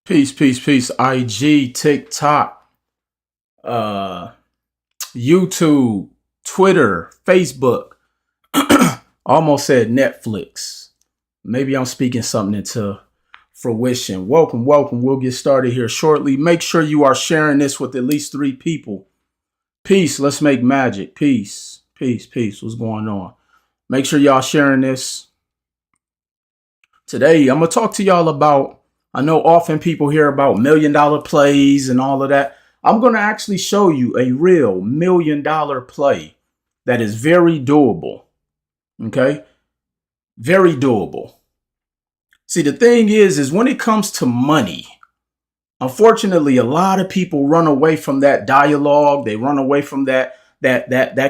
Peace, peace, peace. IG, TikTok, uh, YouTube, Twitter, Facebook. Almost said Netflix. Maybe I'm speaking something into fruition. Welcome, welcome. We'll get started here shortly. Make sure you are sharing this with at least 3 people. Peace. Let's make magic. Peace, peace, peace. What's going on? Make sure y'all sharing this. Today, I'm going to talk to y'all about, I know often people hear about $1 million plays and all of that. I'm going to actually show you a real $1 million play that is very doable. Okay? Very doable. See, the thing is when it comes to money, unfortunately, a lot of people run away from that dialogue. They run away from that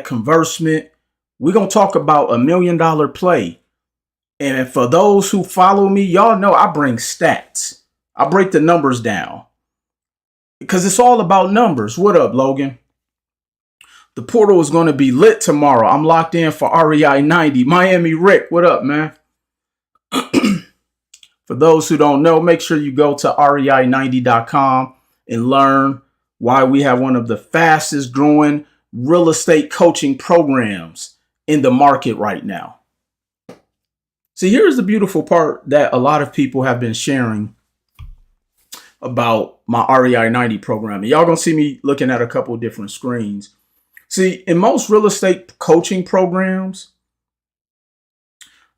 conversement. We're going to talk about $1 million play. And for those who follow me, y'all know I bring stats. I break the numbers down because it's all about numbers. What up, Logan? The portal is going to be lit tomorrow. I'm locked in for REI 90. Miami Rick, what up, man? For those who don't know, make sure you go to rei90.com and learn why we have one of the fastest growing real estate coaching programs in the market right now. See, here's the beautiful part that a lot of people have been sharing about my REI 90 program. And y'all gonna see me looking at a couple of different screens. See, in most real estate coaching programs,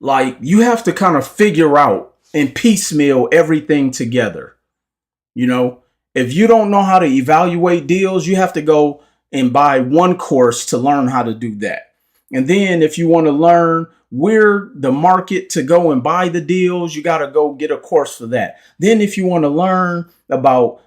like you have to kind of figure out and piecemeal everything together. You know, if you don't know how to evaluate deals, you have to go and buy one course to learn how to do that. And then if you want to learn where the market to go and buy the deals, you got to go get a course for that. Then if you want to learn about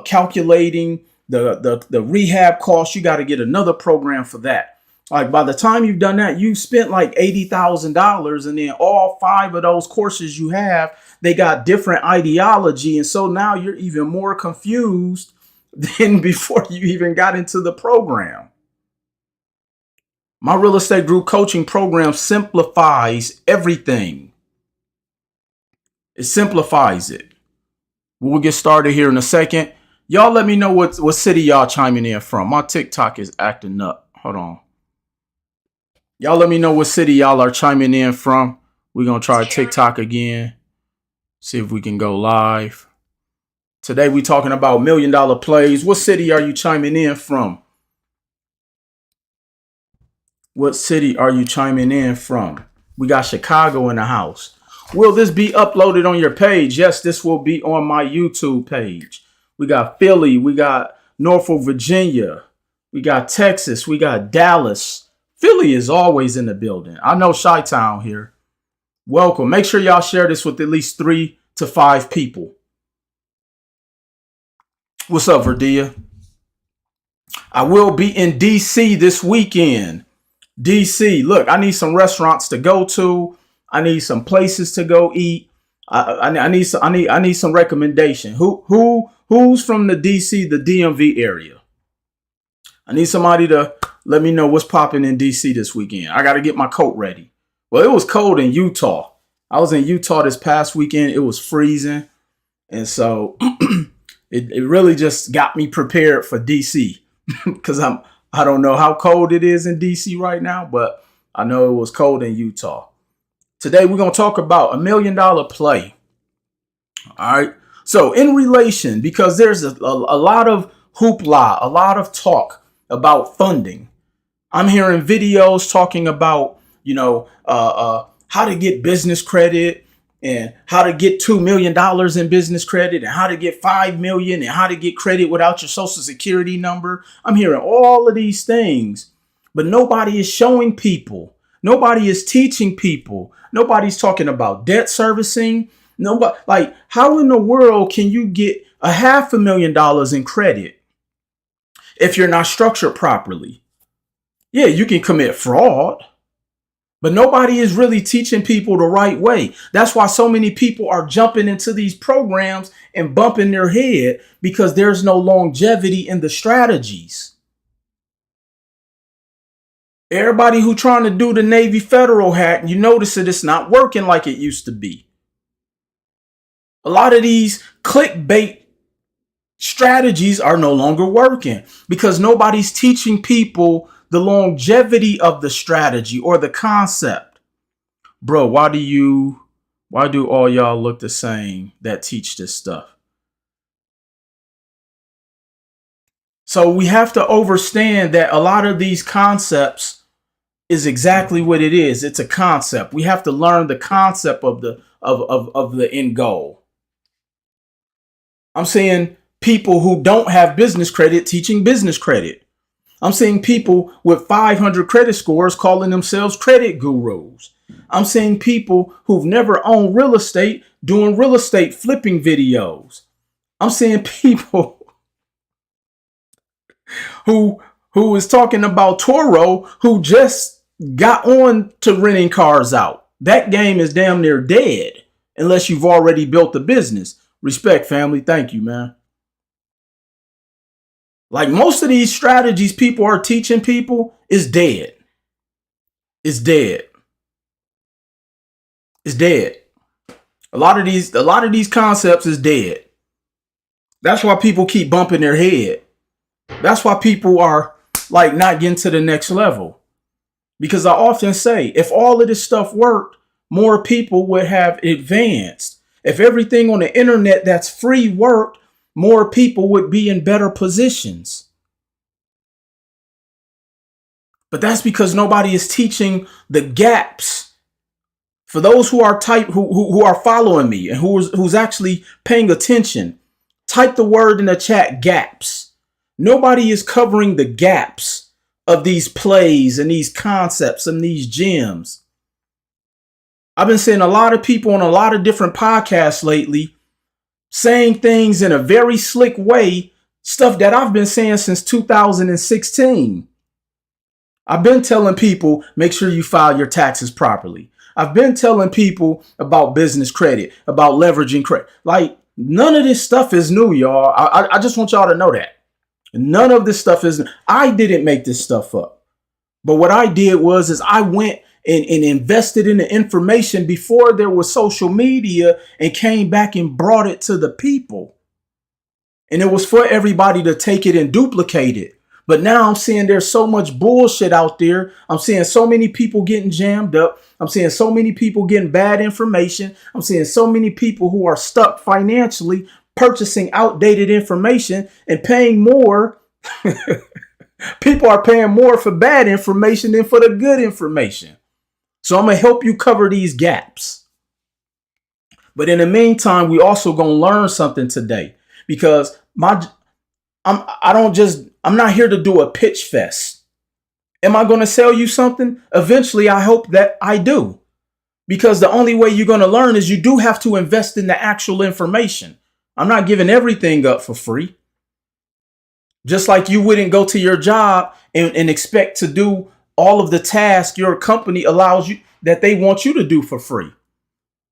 calculating the rehab costs, you got to get another program for that. Like by the time you've done that, you spent like $80,000, and then all 5 of those courses you have, they got different ideology. And so now you're even more confused than before you even got into the program. My real estate group coaching program simplifies everything. It simplifies it. We'll get started here in a second. Y'all let me know what city y'all chiming in from. My TikTok is acting up. Hold on. Y'all let me know what city y'all are chiming in from. We're going to try TikTok again. See if we can go live. Today we talking about $1 million plays. What city are you chiming in from? What city are you chiming in from? We got Chicago in the house. Will this be uploaded on your page? Yes, this will be on my YouTube page. We got Philly. We got Norfolk, Virginia. We got Texas. We got Dallas. Philly is always in the building. I know Chi-Town here. Welcome. Make sure y'all share this with at least 3 to 5 people. What's up, Verdia? I will be in DC this weekend. DC, look, I need some restaurants to go to. I need some places to go eat. I need some recommendation. Who's from the DC, the DMV area? I need somebody to let me know what's popping in DC this weekend. I got to get my coat ready. Well, it was cold in Utah. I was in Utah this past weekend. It was freezing. And so it really just got me prepared for DC because I don't know how cold it is in DC right now, but I know it was cold in Utah. Today, we're going to talk about $1 million play. All right. So in relation, because there's a lot of hoopla, a lot of talk about funding. I'm hearing videos talking about, how to get business credit and how to get $2 million in business credit and how to get $5 million and how to get credit without your social security number. I'm hearing all of these things, but nobody is showing people. Nobody is teaching people. Nobody's talking about debt servicing. Nobody, like, how in the world can you get $500,000 in credit if you're not structured properly? Yeah, you can commit fraud, but nobody is really teaching people the right way. That's why so many people are jumping into these programs and bumping their head because there's no longevity in the strategies. Everybody who trying to do the Navy Federal hack, you notice that it's not working like it used to be. A lot of these clickbait strategies are no longer working because nobody's teaching people the longevity of the strategy or the concept. Bro, why do all y'all look the same that teach this stuff? So we have to understand that a lot of these concepts is exactly what it is. It's a concept. We have to learn the concept of the end goal. I'm saying people who don't have business credit teaching business credit. I'm seeing people with 500 credit scores calling themselves credit gurus. I'm seeing people who've never owned real estate doing real estate flipping videos. I'm seeing people who is talking about Toro who just got on to renting cars out. That game is damn near dead unless you've already built a business. Respect, family. Thank you, man. Like most of these strategies people are teaching people is dead. It's dead. It's dead. A lot of these concepts is dead. That's why people keep bumping their head. That's why people are like not getting to the next level. Because I often say, if all of this stuff worked, more people would have advanced. If everything on the internet that's free worked, more people would be in better positions. But that's because nobody is teaching the gaps. For those who are who are following me and who's actually paying attention, type the word in the chat, gaps. Nobody is covering the gaps of these plays and these concepts and these gems. I've been seeing a lot of people on a lot of different podcasts lately saying things in a very slick way, stuff that I've been saying since 2016. I've been telling people, make sure you file your taxes properly. I've been telling people about business credit, about leveraging credit. Like, none of this stuff is new, y'all. I just want y'all to know that. None of this stuff is, I didn't make this stuff up. But what I did was I went and invested in the information before there was social media and came back and brought it to the people. And it was for everybody to take it and duplicate it. But now I'm seeing there's so much bullshit out there. I'm seeing so many people getting jammed up. I'm seeing so many people getting bad information. I'm seeing so many people who are stuck financially purchasing outdated information and paying more. People are paying more for bad information than for the good information. So I'm going to help you cover these gaps. But in the meantime, we also going to learn something today because I'm not here to do a pitch fest. Am I going to sell you something? Eventually, I hope that I do. Because the only way you're going to learn is you do have to invest in the actual information. I'm not giving everything up for free. Just like you wouldn't go to your job and expect to do all of the tasks your company allows you that they want you to do for free.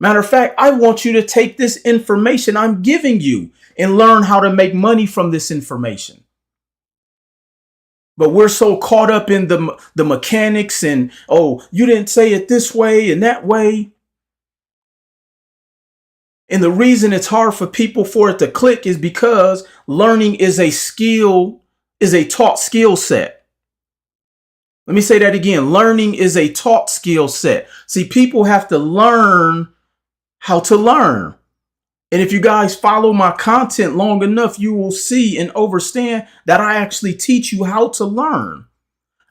Matter of fact, I want you to take this information I'm giving you and learn how to make money from this information. But we're so caught up in the mechanics and, oh, you didn't say it this way and that way. And the reason it's hard for people for it to click is because learning is a skill, is a taught skill set. Let me say that again. Learning is a taught skill set. See, people have to learn how to learn. And if you guys follow my content long enough, you will see and understand that I actually teach you how to learn.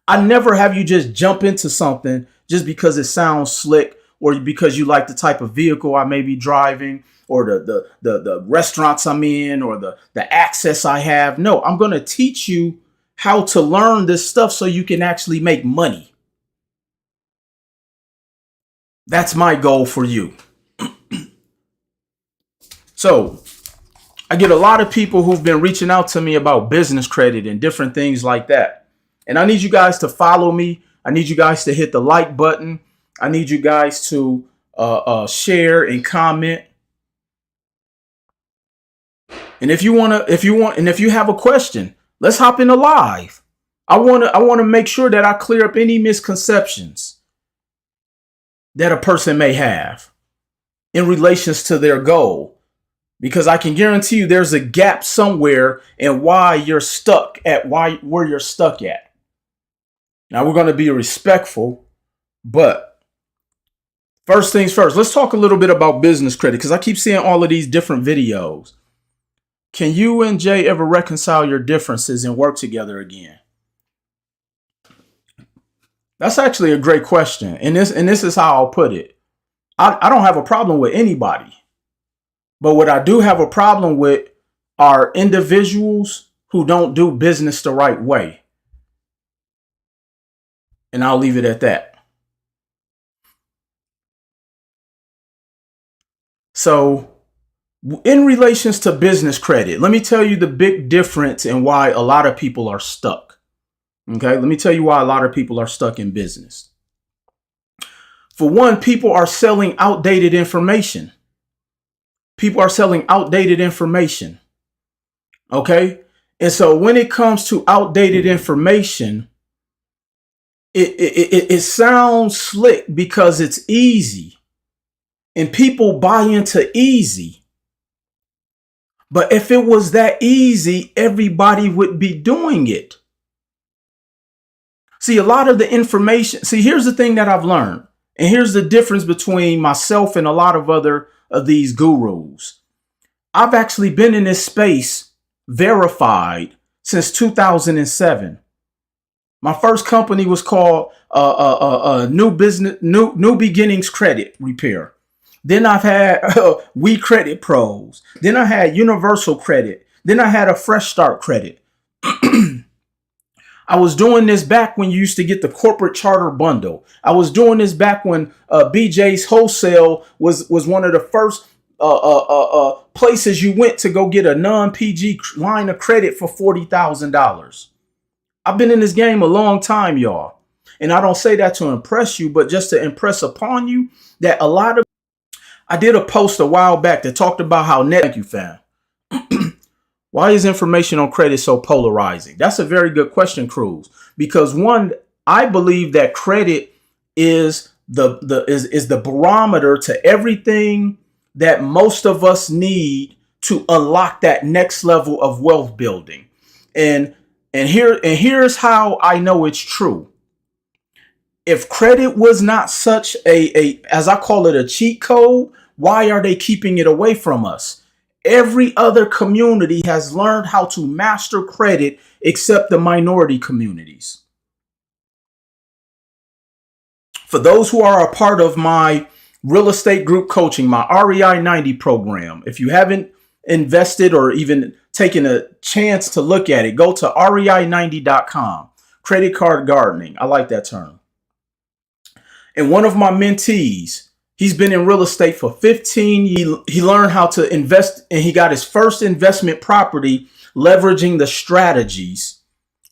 I never have you just jump into something just because it sounds slick or because you like the type of vehicle I may be driving or the restaurants I'm in or the access I have. No, I'm going to teach you how to learn this stuff so you can actually make money. That's my goal for you. So I get a lot of people who've been reaching out to me about business credit and different things like that. And I need you guys to follow me. I need you guys to hit the like button. I need you guys to share and comment. And if you have a question, let's hop into live. I want to make sure that I clear up any misconceptions that a person may have in relations to their goal. because I can guarantee you there's a gap somewhere in why you're stuck at where you're stuck at. Now we're going to be respectful, but first things first, let's talk a little bit about business credit because I keep seeing all of these different videos. Can you and Jay ever reconcile your differences and work together again? That's actually a great question. And this is how I'll put it. I don't have a problem with anybody. But what I do have a problem with are individuals who don't do business the right way. And I'll leave it at that. So in relations to business credit, let me tell you the big difference and why a lot of people are stuck. Okay, let me tell you why a lot of people are stuck in business. For one, people are selling outdated information. People are selling outdated information. Okay. And so when it comes to outdated information, it sounds slick because it's easy and people buy into easy. But if it was that easy, everybody would be doing it. See, a lot of the information. See, here's the thing that I've learned. And here's the difference between myself and a lot of other of these gurus. I've actually been in this space verified since 2007. My first company was called New Beginnings Credit Repair. Then I've had We Credit Pros. Then I had Universal Credit. Then I had a Fresh Start Credit. I was doing this back when you used to get the corporate charter bundle. I was doing this back when BJ's Wholesale was one of the first places you went to go get a non-PG line of credit for $40,000. I've been in this game a long time, y'all. And I don't say that to impress you, but just to impress upon you that I did a post a while back that talked about how thank you, fam. Why is information on credit so polarizing? That's a very good question, Cruz. Because one, I believe that credit is the barometer to everything that most of us need to unlock that next level of wealth building. And here's how I know it's true. If credit was not such a as I call it a cheat code, why are they keeping it away from us? Every other community has learned how to master credit except the minority communities. For those who are a part of my real estate group coaching, my REI 90 program, if you haven't invested or even taken a chance to look at it, go to rei90.com. Credit card gardening. I like that term. And one of my mentees, he's been in real estate for 15 years. He learned how to invest and he got his first investment property leveraging the strategies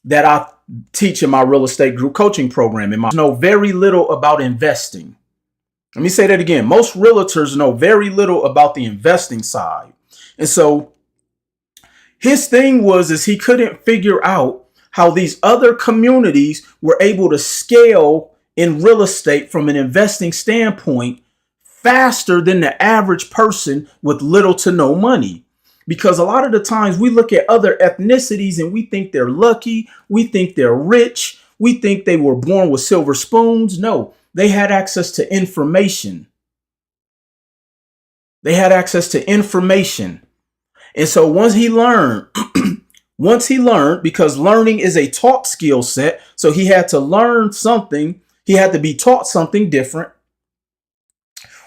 that I teach in my real estate group coaching program. And I know very little about investing. Let me say that again. Most realtors know very little about the investing side. And so his thing is he couldn't figure out how these other communities were able to scale in real estate from an investing standpoint faster than the average person with little to no money. Because a lot of the times we look at other ethnicities and we think they're lucky. We think they're rich. We think they were born with silver spoons. No, they had access to information. They had access to information. And so once he learned, because learning is a taught skill set, so he had to learn something. He had to be taught something different.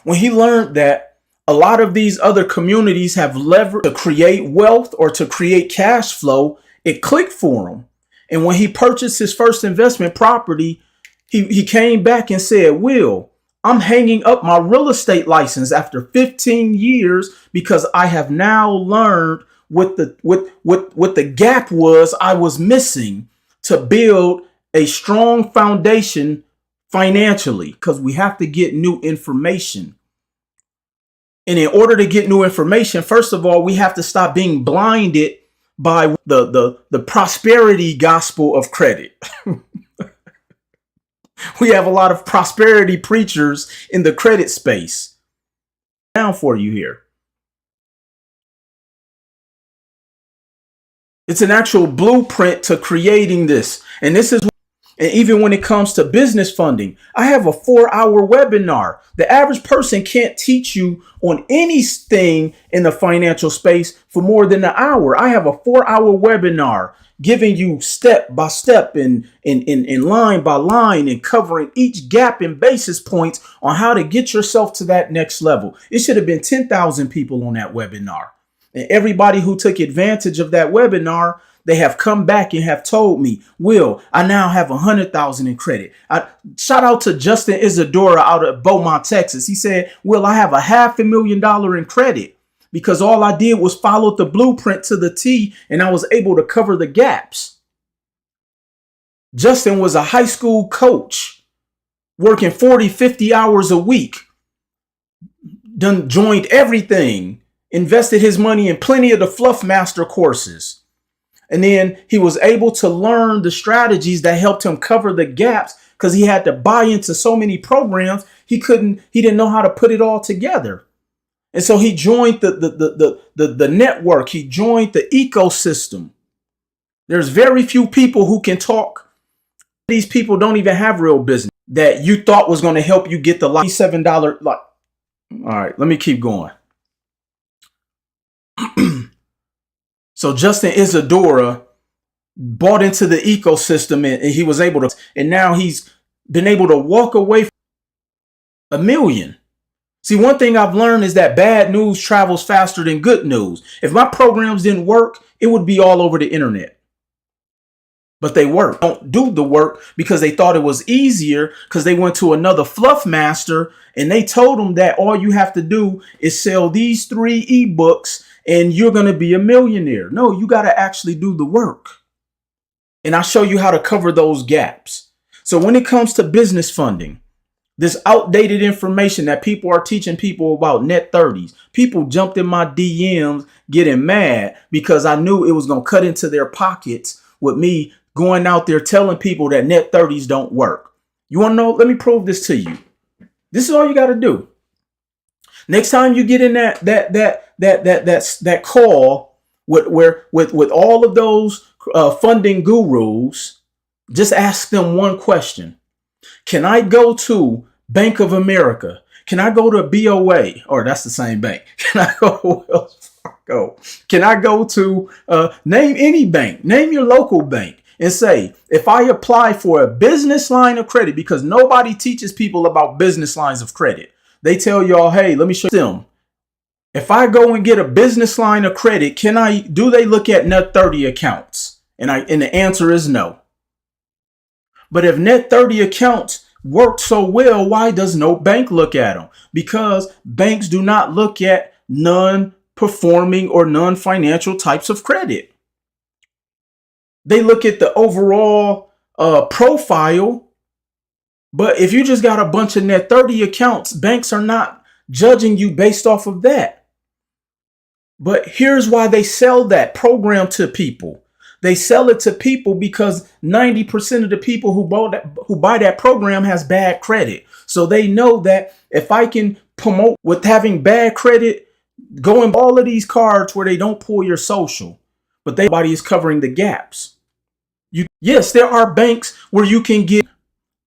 When he learned that a lot of these other communities have leverage to create wealth or to create cash flow, it clicked for him. And when he purchased his first investment property, he came back and said, Will, I'm hanging up my real estate license after 15 years because I have now learned what the gap was I was missing to build a strong foundation financially, because we have to get new information. And in order to get new information, first of all, we have to stop being blinded by the prosperity gospel of credit. We have a lot of prosperity preachers in the credit space. Down for you here. It's an actual blueprint to creating this. And this is, and even when it comes to business funding, I have a 4-hour webinar. The average person can't teach you on anything in the financial space for more than an hour. I have a 4-hour webinar giving you step by step and in line by line and covering each gap and basis points on how to get yourself to that next level. It should have been 10,000 people on that webinar. And everybody who took advantage of that webinar, they have come back and have told me, Will, I now have 100,000 in credit. Shout out to Justin Isadora out of Beaumont, Texas. He said, Will, I have $500,000 in credit because all I did was follow the blueprint to the T and I was able to cover the gaps. Justin was a high school coach working 40, 50 hours a week, joined everything, invested his money in plenty of the Fluff Master courses. And then he was able to learn the strategies that helped him cover the gaps because he had to buy into so many programs. He didn't know how to put it all together. And so he joined the network. He joined the ecosystem. There's very few people who can talk. These people don't even have real business that you thought was going to help you get the $7. All right, let me keep going. So Justin Isadora bought into the ecosystem and he was able to, and now he's been able to walk away from $1 million. See, one thing I've learned is that bad news travels faster than good news. If my programs didn't work, it would be all over the internet. But they work. Don't do the work because they thought it was easier because they went to another Fluff Master and they told them that all you have to do is sell these 3 ebooks and you're going to be a millionaire. No, you got to actually do the work. And I'll show you how to cover those gaps. So when it comes to business funding, this outdated information that people are teaching people about net 30s, people jumped in my DMs getting mad because I knew it was going to cut into their pockets with me going out there telling people that net 30s don't work. You want to know? Let me prove this to you. This is all you got to do. Next time you get in that call with all of those funding gurus, just ask them one question. Can I go to Bank of America? Can I go to BOA? Or that's the same bank. Can I go to Wells Fargo? Can I go to name any bank? Name your local bank and say, if I apply for a business line of credit, because nobody teaches people about business lines of credit. They tell y'all, hey, let me show them. If I go and get a business line of credit, do they look at net 30 accounts? And the answer is no. But if net 30 accounts work so well, why does no bank look at them? Because banks do not look at non-performing or non-financial types of credit. They look at the overall profile. But if you just got a bunch of net 30 accounts, banks are not judging you based off of that. But here's why they sell that program to people. They sell it to people because 90% of the people who buy that program has bad credit. So they know that if I can promote with having bad credit, going all of these cards where they don't pull your social, but nobody is covering the gaps. Yes, there are banks where you can get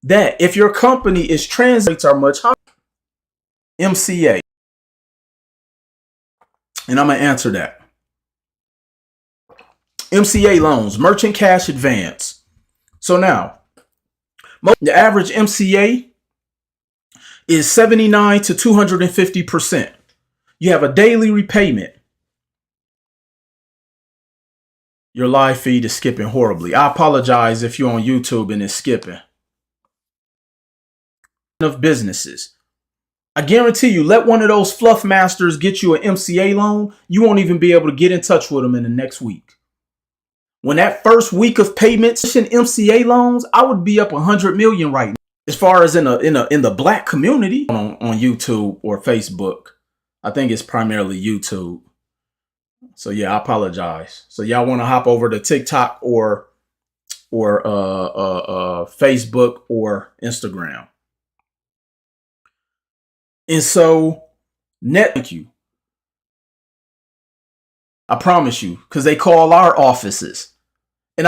that if your company is rates are much higher. MCA. And I'm going to answer that. MCA loans, merchant cash advance. So now, the average MCA is 79 to 250%. You have a daily repayment. Your live feed is skipping horribly. I apologize if you're on YouTube and it's skipping. Of businesses. I guarantee you, let one of those Fluff Masters get you an MCA loan, you won't even be able to get in touch with them in the next week. When that first week of payments in MCA loans, I would be up 100 million right now. As far as in the black community on YouTube or Facebook, I think it's primarily YouTube. So yeah, I apologize. So y'all want to hop over to TikTok or Facebook or Instagram. And so thank you. I promise you, because they call our offices. And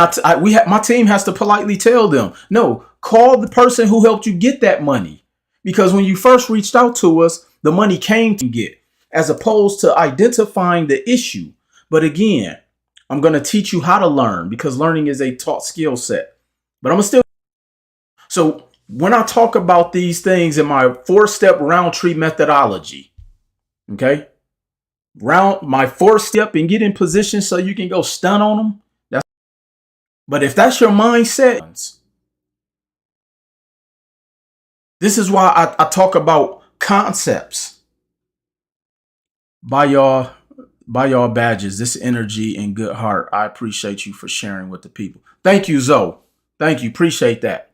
my team has to politely tell them, no, call the person who helped you get that money. Because when you first reached out to us, the money came to get, as opposed to identifying the issue. But again, I'm going to teach you how to learn, because learning is a taught skill set. But I'm still. So when I talk about these things in my 4-step round tree methodology, okay, my 4-step and get in position so you can go stun on them. But if that's your mindset, this is why I talk about concepts. Buy y'all badges, this energy and good heart. I appreciate you for sharing with the people. Thank you, Zoe. Thank you. Appreciate that.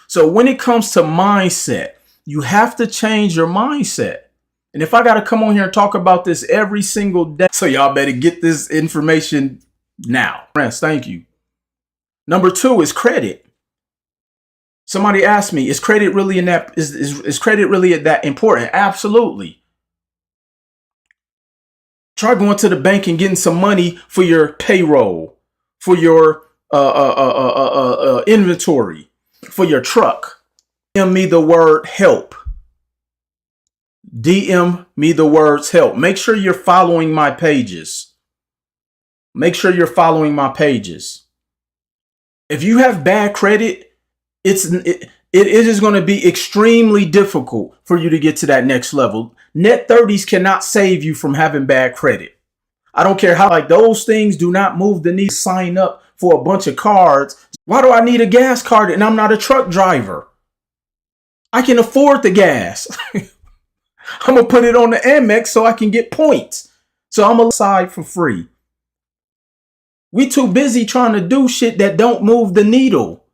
So when it comes to mindset, you have to change your mindset. And if I got to come on here and talk about this every single day, so y'all better get this information now. Friends, thank you. Number 2 is credit. Somebody asked me, is credit really is credit really that important? Absolutely. Try going to the bank and getting some money for your payroll, for your inventory, for your truck. DM me the word help. DM me the words help. Make sure you're following my pages. Make sure you're following my pages. If you have bad credit, it is going to be extremely difficult for you to get to that next level. Net 30s cannot save you from having bad credit. I don't care how, like, those things do not move the need. Sign up for a bunch of cards. Why do I need a gas card and I'm not a truck driver? I can afford the gas. I'm going to put it on the Amex so I can get points. So I'm going to side for free. We too busy trying to do shit that don't move the needle.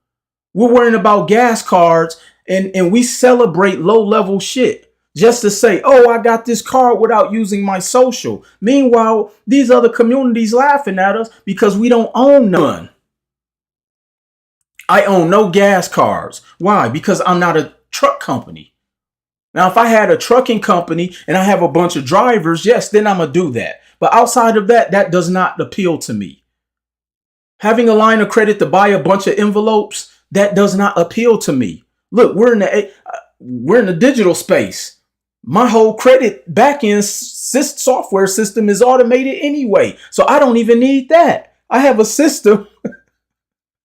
We're worrying about gas cards and we celebrate low-level shit just to say, oh, I got this card without using my social. Meanwhile, these other communities laughing at us because we don't own none. I own no gas cards. Why? Because I'm not a truck company. Now, if I had a trucking company and I have a bunch of drivers, yes, then I'm going to do that. But outside of that, that does not appeal to me. Having a line of credit to buy a bunch of envelopes, that does not appeal to me. Look, we're in the digital space. My whole credit backend software system is automated anyway. So I don't even need that. I have a system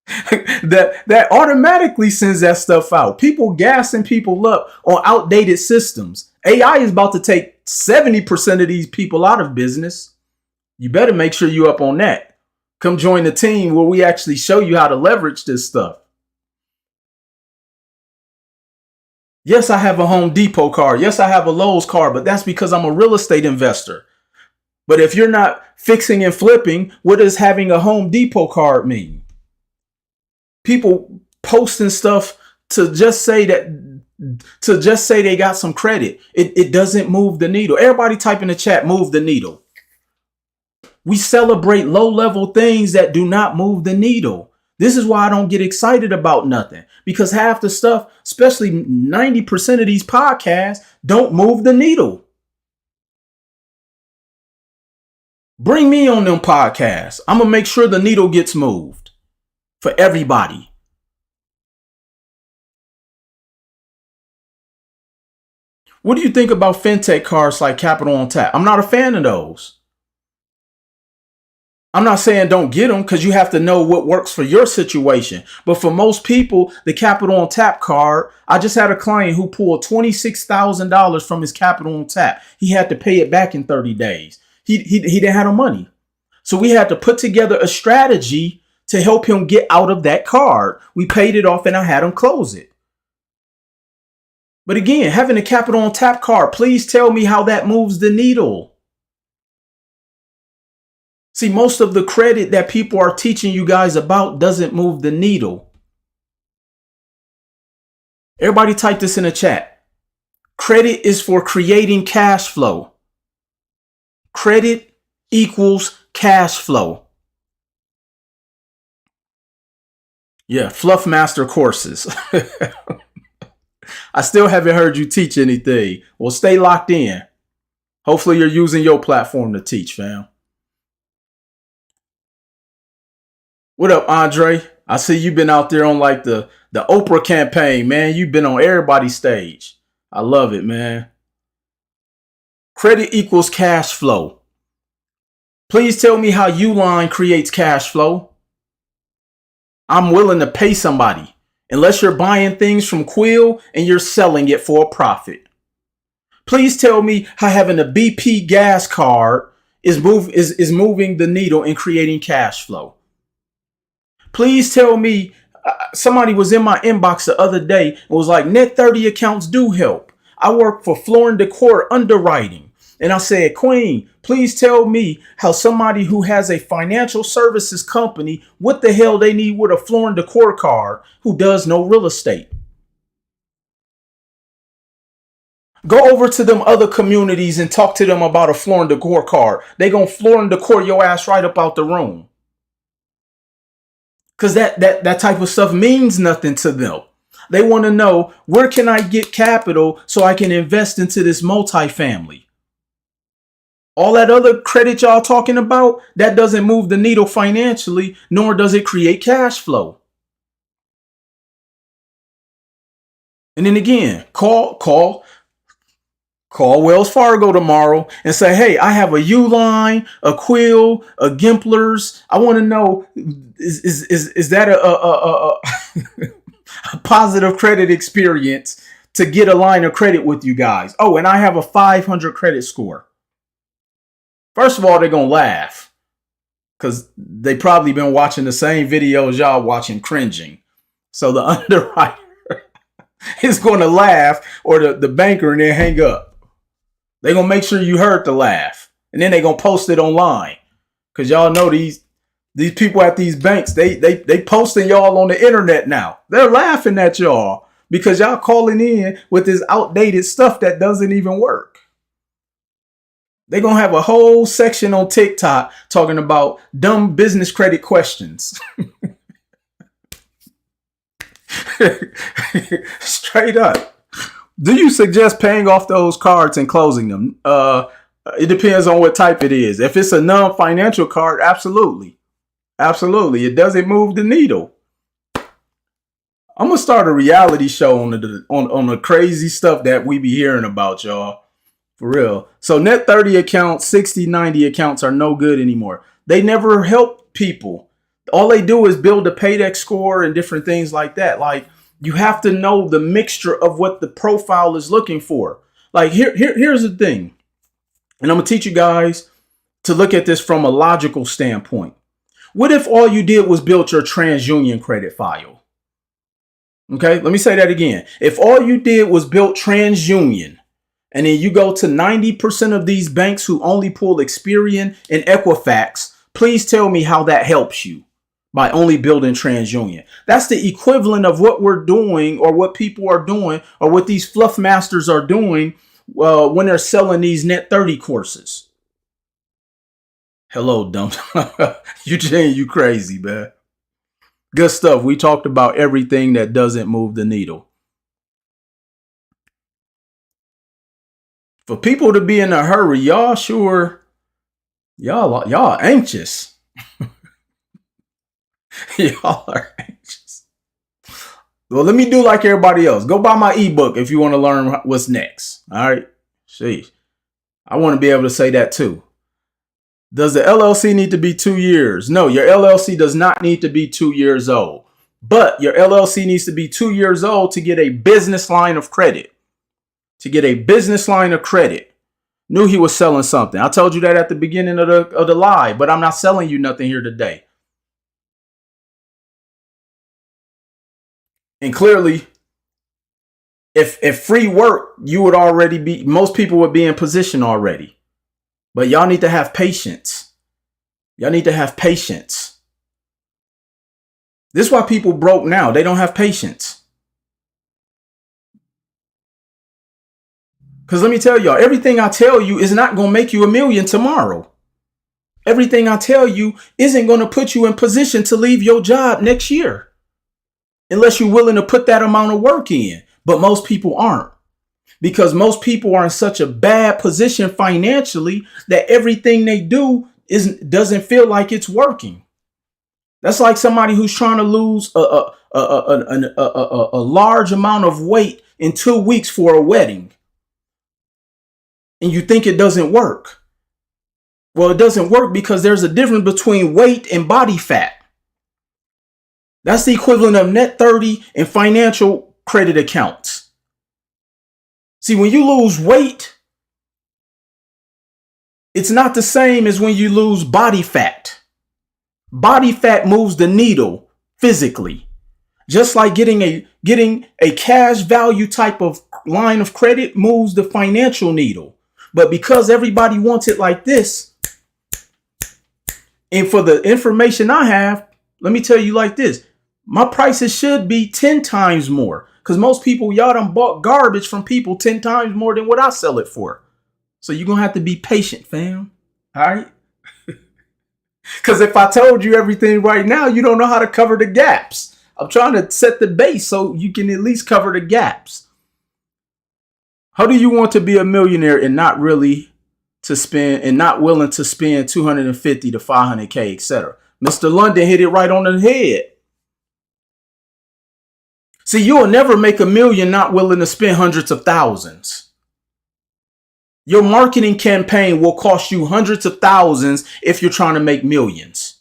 that automatically sends that stuff out. People gassing people up on outdated systems. AI is about to take 70% of these people out of business. You better make sure you're up on that. Come join the team where we actually show you how to leverage this stuff. Yes, I have a Home Depot card. Yes, I have a Lowe's card, but that's because I'm a real estate investor. But if you're not fixing and flipping, what does having a Home Depot card mean? People posting stuff to just say they got some credit. It doesn't move the needle. Everybody type in the chat, move the needle. We celebrate low-level things that do not move the needle. This is why I don't get excited about nothing, because half the stuff, especially 90% of these podcasts, don't move the needle. Bring me on them podcasts. I'm going to make sure the needle gets moved for everybody. What do you think about fintech cards like Capital on Tap? I'm not a fan of those. I'm not saying don't get them, because you have to know what works for your situation. But for most people, the Capital on Tap card, I just had a client who pulled $26,000 from his Capital on Tap. He had to pay it back in 30 days. He didn't have no money. So we had to put together a strategy to help him get out of that card. We paid it off and I had him close it. But again, having a Capital on Tap card, please tell me how that moves the needle. See, most of the credit that people are teaching you guys about doesn't move the needle. Everybody type this in the chat. Credit is for creating cash flow. Credit equals cash flow. Yeah, Fluff Master courses. I still haven't heard you teach anything. Well, stay locked in. Hopefully you're using your platform to teach, fam. What up, Andre? I see you've been out there on like the Oprah campaign, man. You've been on everybody's stage. I love it, man. Credit equals cash flow. Please tell me how Uline creates cash flow. I'm willing to pay somebody unless you're buying things from Quill and you're selling it for a profit. Please tell me how having a BP gas card is moving the needle and creating cash flow. Please tell me, somebody was in my inbox the other day and was like, net 30 accounts do help. I work for Floor & Decor underwriting. And I said, Queen, please tell me how somebody who has a financial services company, what the hell they need with a Floor & Decor card who does no real estate. Go over to them other communities and talk to them about a Floor & Decor card. They gonna Floor & Decor your ass right up out the room. Because that type of stuff means nothing to them. They want to know, where can I get capital so I can invest into this multifamily? All that other credit y'all talking about, that doesn't move the needle financially, nor does it create cash flow. And then again, call Wells Fargo tomorrow and say, hey, I have a Uline, a Quill, a Gimplers. I want to know, is that a positive credit experience to get a line of credit with you guys? Oh, and I have a 500 credit score. First of all, they're going to laugh because they probably been watching the same videos y'all watching, cringing. So the underwriter is going to laugh, or the banker, and then hang up. They're going to make sure you heard the laugh. And then they're going to post it online. Because y'all know these people at these banks, they posting y'all on the internet now. They're laughing at y'all because y'all calling in with this outdated stuff that doesn't even work. They're going to have a whole section on TikTok talking about dumb business credit questions. Straight up. Do you suggest paying off those cards and closing them? It depends on what type it is. If it's a non-financial card, absolutely. Absolutely. It doesn't move the needle. I'm going to start a reality show on the crazy stuff that we be hearing about, y'all. For real. So net 30 accounts, 60, 90 accounts are no good anymore. They never help people. All they do is build a paydex score and different things like that. Like, you have to know the mixture of what the profile is looking for. Like, here's the thing. And I'm going to teach you guys to look at this from a logical standpoint. What if all you did was build your TransUnion credit file? Okay, let me say that again. If all you did was build TransUnion, and then you go to 90% of these banks who only pull Experian and Equifax, please tell me how that helps you by only building TransUnion. That's the equivalent of what we're doing, or what people are doing, or what these fluff masters are doing when they're selling these net 30 courses. Hello, dumb. Eugene, you crazy, man. Good stuff. We talked about everything that doesn't move the needle. For people to be in a hurry, y'all anxious. Y'all are anxious. Well, let me do like everybody else. Go buy my ebook if you want to learn what's next. All right. Sheesh. I want to be able to say that too. Does the LLC need to be 2 years? No, your LLC does not need to be 2 years old. But your LLC needs to be 2 years old to get a business line of credit. To get a business line of credit. Knew he was selling something. I told you that at the beginning of the live, but I'm not selling you nothing here today. And clearly, if free work, you would already be, most people would be in position already. But y'all need to have patience. Y'all need to have patience. This is why people broke now. They don't have patience. Because let me tell y'all, everything I tell you is not going to make you $1 million tomorrow. Everything I tell you isn't going to put you in position to leave your job next year. Unless you're willing to put that amount of work in. But most people aren't. Because most people are in such a bad position financially that everything they do doesn't feel like it's working. That's like somebody who's trying to lose a large amount of weight in 2 weeks for a wedding. And you think it doesn't work. Well, it doesn't work because there's a difference between weight and body fat. That's the equivalent of net 30 in financial credit accounts. See, when you lose weight, it's not the same as when you lose body fat. Body fat moves the needle physically. Just like getting a cash value type of line of credit moves the financial needle. But because everybody wants it like this, and for the information I have, let me tell you like this. My prices should be 10 times more. Because most people, y'all done bought garbage from people 10 times more than what I sell it for. So you're going to have to be patient, fam. All right? Because if I told you everything right now, you don't know how to cover the gaps. I'm trying to set the base so you can at least cover the gaps. How do you want to be a millionaire and not really to spend and not willing to spend 250 to 500K, etc.? Mr. London hit it right on the head. See, you will never make a million not willing to spend hundreds of thousands. Your marketing campaign will cost you hundreds of thousands if you're trying to make millions.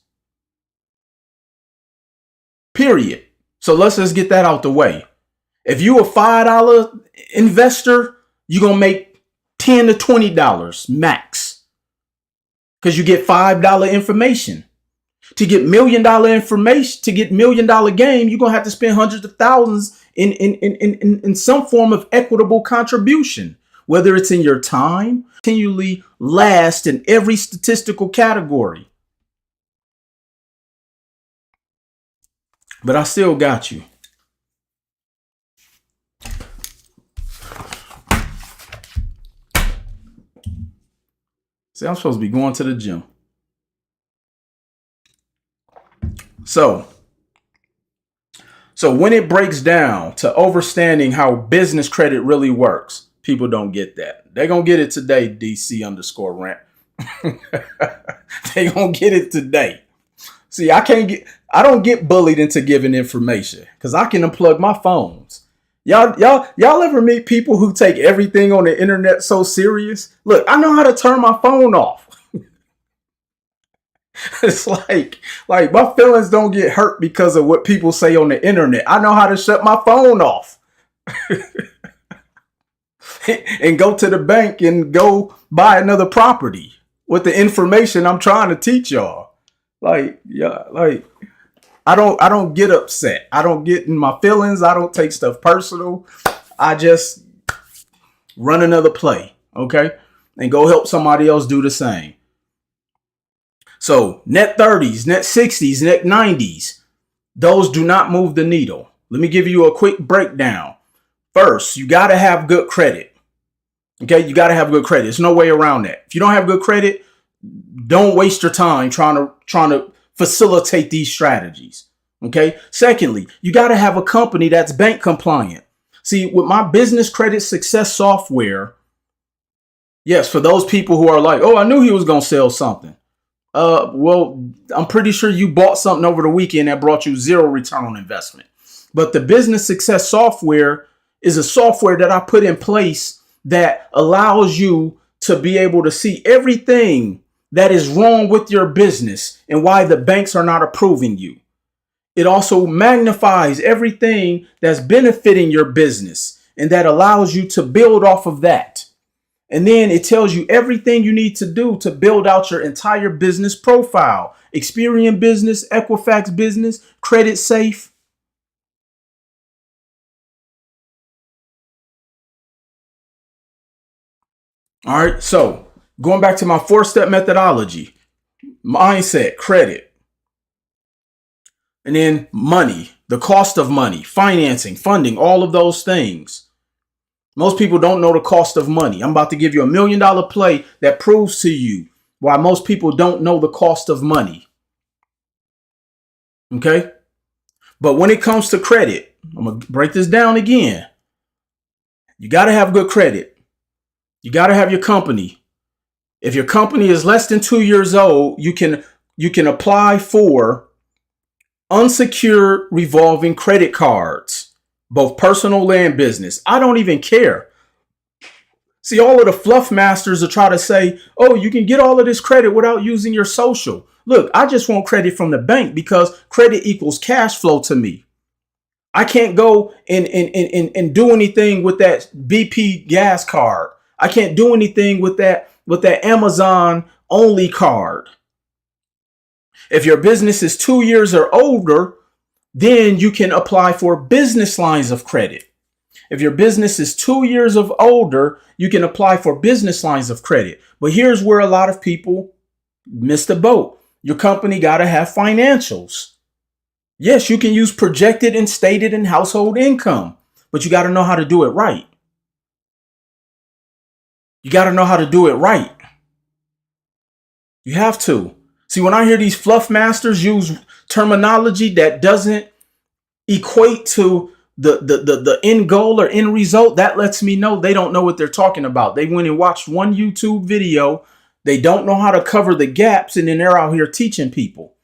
Period. So let's just get that out the way. If you a $5 investor, you're going to make $10 to $20 max. Because you get $5 information. To get $1 million information, to get $1 million game, you're going to have to spend hundreds of thousands in some form of equitable contribution. Whether it's in your time, continually last in every statistical category. But I still got you. See, I'm supposed to be going to the gym. So when it breaks down to understanding how business credit really works, people don't get that. They're going to get it today, DC_rant. They're going to get it today. See, I don't get bullied into giving information because I can unplug my phones. Y'all ever meet people who take everything on the internet so serious? Look, I know how to turn my phone off. It's like my feelings don't get hurt because of what people say on the internet. I know how to shut my phone off. And go to the bank and go buy another property with the information I'm trying to teach y'all. I don't get upset. I don't get in my feelings. I don't take stuff personal. I just run another play, okay? And go help somebody else do the same. So net 30s, net 60s, net 90s, those do not move the needle. Let me give you a quick breakdown. First, you got to have good credit. Okay, you got to have good credit. There's no way around that. If you don't have good credit, don't waste your time trying to facilitate these strategies. Okay. Secondly, you got to have a company that's bank compliant. See, with my business credit success software, yes, for those people who are like, oh, I knew he was going to sell something. Well, I'm pretty sure you bought something over the weekend that brought you zero return on investment. But the business success software is a software that I put in place that allows you to be able to see everything that is wrong with your business and why the banks are not approving you. It also magnifies everything that's benefiting your business and that allows you to build off of that. And then it tells you everything you need to do to build out your entire business profile. Experian Business, Equifax Business, Credit Safe. All right, so going back to my 4-step methodology, mindset, credit, and then money, the cost of money, financing, funding, all of those things. Most people don't know the cost of money. I'm about to give you $1 million play that proves to you why most people don't know the cost of money. Okay? But when it comes to credit, I'm going to break this down again. You got to have good credit. You got to have your company. If your company is less than 2 years old, you can apply for Unsecured revolving credit cards, both personal and business. I don't even care. See, all of the fluff masters will try to say, oh, you can get all of this credit without using your social. Look, I just want credit from the bank because credit equals cash flow to me. I can't go and do anything with that BP gas card. I can't do anything with that Amazon only card. If your business is 2 years or older, then you can apply for business lines of credit. If your business is 2 years of older, you can apply for business lines of credit. But here's where a lot of people miss the boat. Your company got to have financials. Yes, you can use projected and stated and household income, but you got to know how to do it right. You got to know how to do it right. You have to. See, when I hear these fluff masters use terminology that doesn't equate to the end goal or end result, that lets me know they don't know what they're talking about. They went and watched one YouTube video. They don't know how to cover the gaps, and then they're out here teaching people.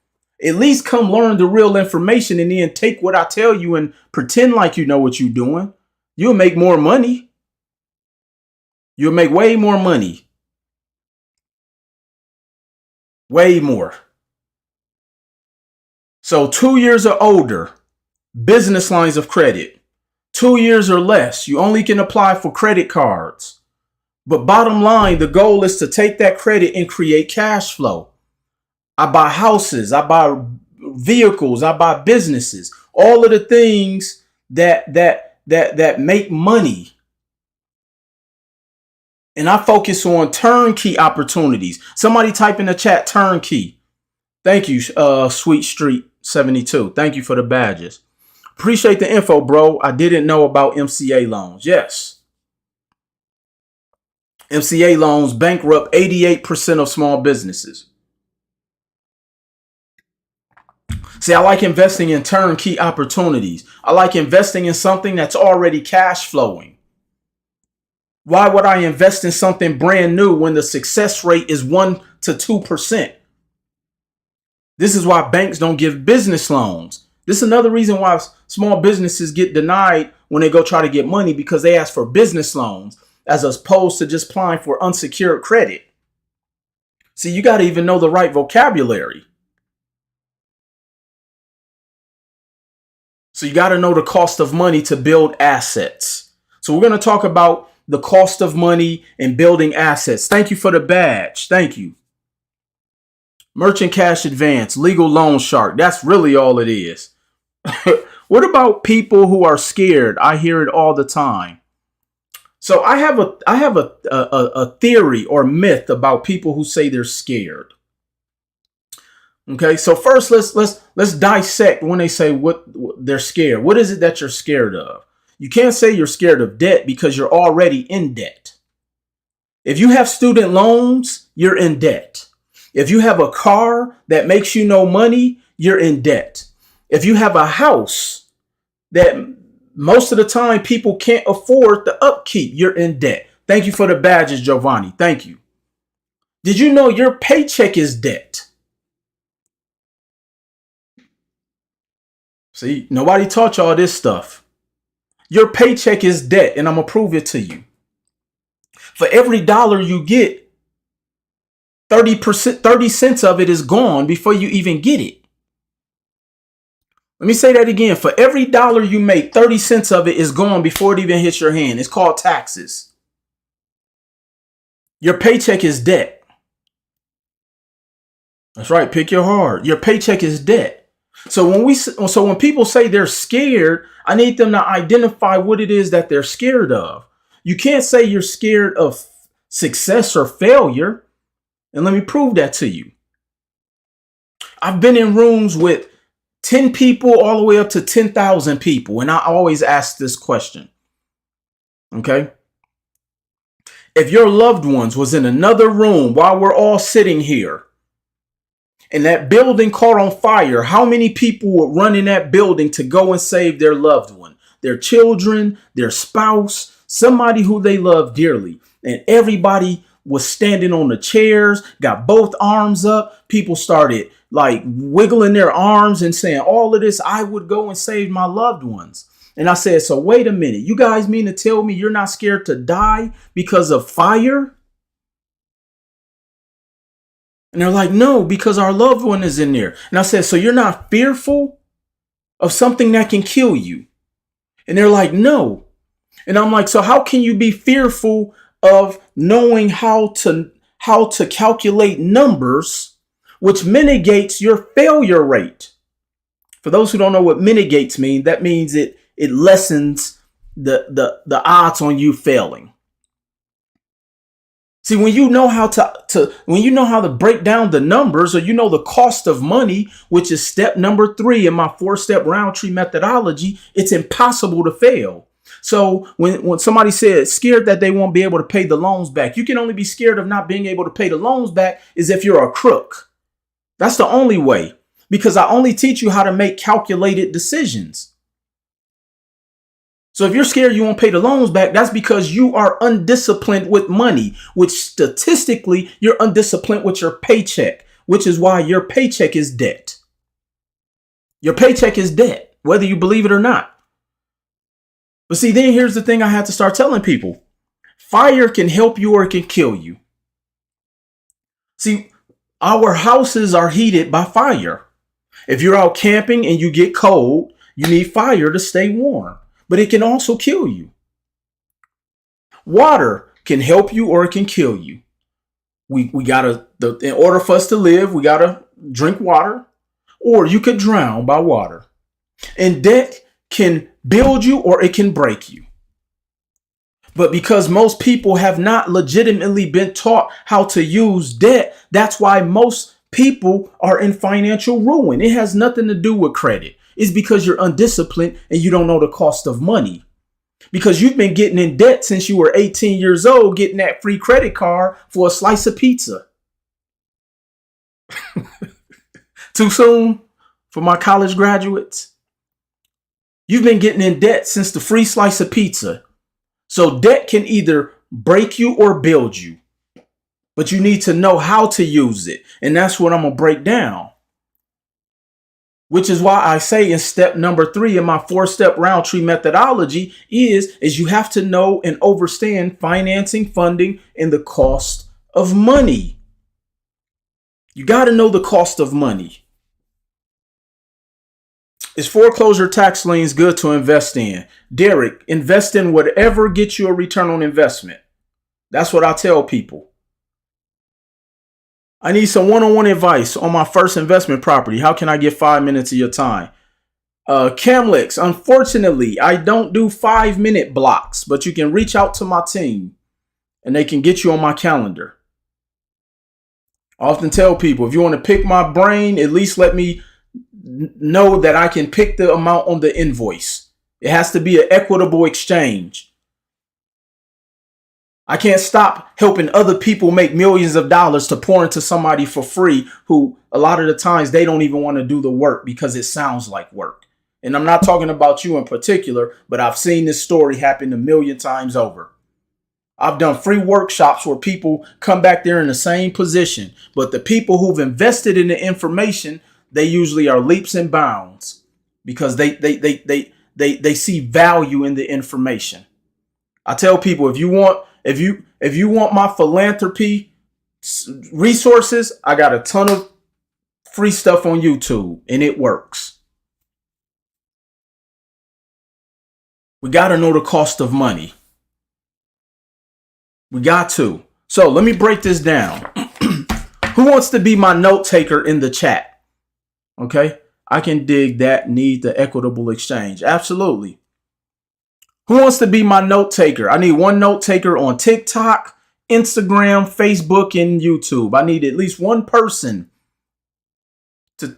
At least come learn the real information and then take what I tell you and pretend like you know what you're doing. You'll make more money. You'll make way more money. Way more. So 2 years or older, business lines of credit. 2 years or less, you only can apply for credit cards. But bottom line, the goal is to take that credit and create cash flow. I buy houses, I buy vehicles, I buy businesses, all of the things that make money. And I focus on turnkey opportunities. Somebody type in the chat turnkey. Thank you, Sweet Street 72. Thank you for the badges. Appreciate the info, bro. I didn't know about MCA loans. Yes. MCA loans bankrupt 88% of small businesses. See, I like investing in turnkey opportunities. I like investing in something that's already cash flowing. Why would I invest in something brand new when the success rate is 1 to 2%? This is why banks don't give business loans. This is another reason why small businesses get denied when they go try to get money, because they ask for business loans as opposed to just applying for unsecured credit. See, you got to even know the right vocabulary. So you got to know the cost of money to build assets. So we're going to talk about the cost of money and building assets. Thank you for the badge. Thank you. Merchant cash advance, legal loan shark. That's really all it is. What about people who are scared? I hear it all the time. So I have a theory or myth about people who say they're scared. Okay, so first let's dissect when they say what they're scared. What is it that you're scared of? You can't say you're scared of debt because you're already in debt. If you have student loans, you're in debt. If you have a car that makes you no money, you're in debt. If you have a house that most of the time people can't afford the upkeep, you're in debt. Thank you for the badges, Giovanni. Thank you. Did you know your paycheck is debt? See, nobody taught y'all this stuff. Your paycheck is debt, and I'm going to prove it to you. For every dollar you get, 30 cents of it is gone before you even get it. Let me say that again. For every dollar you make, 30 cents of it is gone before it even hits your hand. It's called taxes. Your paycheck is debt. That's right. Pick your heart. Your paycheck is debt. So when people say they're scared, I need them to identify what it is that they're scared of. You can't say you're scared of success or failure. And let me prove that to you. I've been in rooms with 10 people all the way up to 10,000 people. And I always ask this question. Okay. If your loved ones was in another room while we're all sitting here, and that building caught on fire, how many people would run in that building to go and save their loved one, their children, their spouse, somebody who they love dearly? And everybody was standing on the chairs, got both arms up. People started like wiggling their arms and saying, all of this, I would go and save my loved ones. And I said, so wait a minute, you guys mean to tell me you're not scared to die because of fire? And they're like, no, because our loved one is in there. And I said, so you're not fearful of something that can kill you? And they're like, no. And I'm like, so how can you be fearful of knowing how to calculate numbers, which mitigates your failure rate? For those who don't know what mitigates mean, that means it lessens the odds on you failing. See, when you know how to break down the numbers, or you know the cost of money, which is step number 3 in my 4-step Roundtree methodology, it's impossible to fail. So when somebody says scared that they won't be able to pay the loans back, you can only be scared of not being able to pay the loans back is if you're a crook. That's the only way, because I only teach you how to make calculated decisions. So if you're scared you won't pay the loans back, that's because you are undisciplined with money, which statistically you're undisciplined with your paycheck, which is why your paycheck is debt. Your paycheck is debt, whether you believe it or not. But see, then here's the thing I had to start telling people. Fire can help you or it can kill you. See, our houses are heated by fire. If you're out camping and you get cold, you need fire to stay warm. But it can also kill you. Water can help you or it can kill you. In order for us to live, we gotta drink water, or you could drown by water. And debt can build you or it can break you. But because most people have not legitimately been taught how to use debt, that's why most people are in financial ruin. It has nothing to do with credit. It's because you're undisciplined and you don't know the cost of money. Because you've been getting in debt since you were 18 years old, getting that free credit card for a slice of pizza. Too soon for my college graduates? You've been getting in debt since the free slice of pizza. So debt can either break you or build you. But you need to know how to use it. And that's what I'm going to break down. Which is why I say in step number 3 in my 4-step Roundtree methodology is you have to know and understand financing, funding, and the cost of money. You got to know the cost of money. Is foreclosure tax liens good to invest in? Derek, invest in whatever gets you a return on investment. That's what I tell people. I need some one-on-one advice on my first investment property. How can I get 5 minutes of your time? Camlex, unfortunately, I don't do 5-minute blocks, but you can reach out to my team and they can get you on my calendar. I often tell people, if you want to pick my brain, at least let me know that I can pick the amount on the invoice. It has to be an equitable exchange. I can't stop helping other people make millions of dollars to pour into somebody for free who a lot of the times they don't even want to do the work because it sounds like work. And I'm not talking about you in particular, but I've seen this story happen a million times over. I've done free workshops where people come back there in the same position, but the people who've invested in the information, they usually are leaps and bounds because they see value in the information. I tell people, if you want my philanthropy resources, I got a ton of free stuff on YouTube and it works. We got to know the cost of money. We got to. So let me break this down. Who wants to be my note taker in the chat? Okay. I can dig that. Need the equitable exchange. Absolutely. Who wants to be my note taker? I need one note taker on TikTok, Instagram, Facebook, and YouTube. I need at least one person to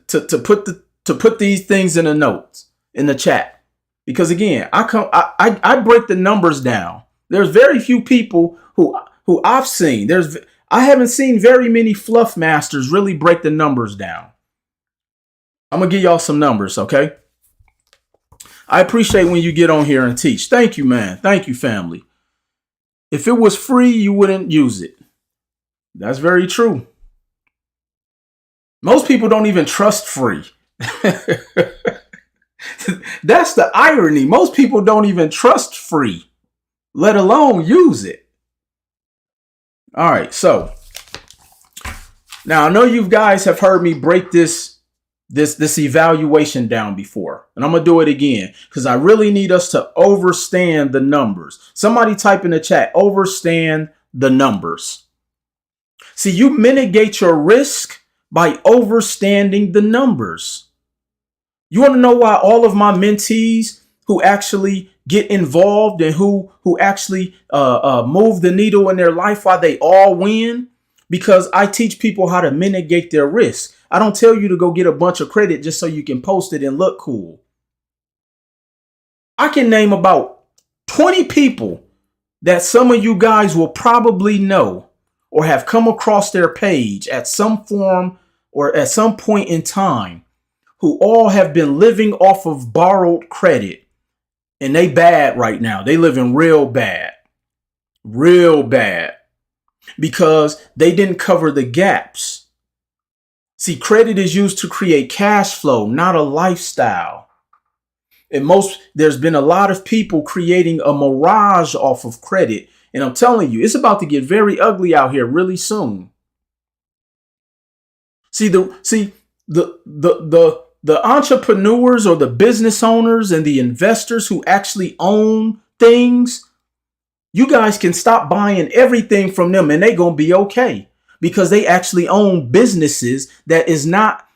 put these things in the notes in the chat. Because again, I break the numbers down. There's very few people who I've seen. I haven't seen very many fluff masters really break the numbers down. I'm gonna give y'all some numbers, okay? I appreciate when you get on here and teach. Thank you, man. Thank you, family. If it was free, you wouldn't use it. That's very true. Most people don't even trust free. That's the irony. Most people don't even trust free, let alone use it. All right. So now I know you guys have heard me break this evaluation down before, and I'm going to do it again because I really need us to understand the numbers. Somebody type in the chat, understand the numbers. See, you mitigate your risk by understanding the numbers. You want to know why all of my mentees who actually get involved and who actually move the needle in their life, why they all win? Because I teach people how to mitigate their risk. I don't tell you to go get a bunch of credit just so you can post it and look cool. I can name about 20 people that some of you guys will probably know or have come across their page at some form or at some point in time who all have been living off of borrowed credit. And they bad right now. They living real bad. Real bad. Because they didn't cover the gaps. See, credit is used to create cash flow, not a lifestyle. And there's been a lot of people creating a mirage off of credit. And I'm telling you, it's about to get very ugly out here really soon. See, the entrepreneurs or the business owners and the investors who actually own things, you guys can stop buying everything from them and they're going to be okay because they actually own businesses that is not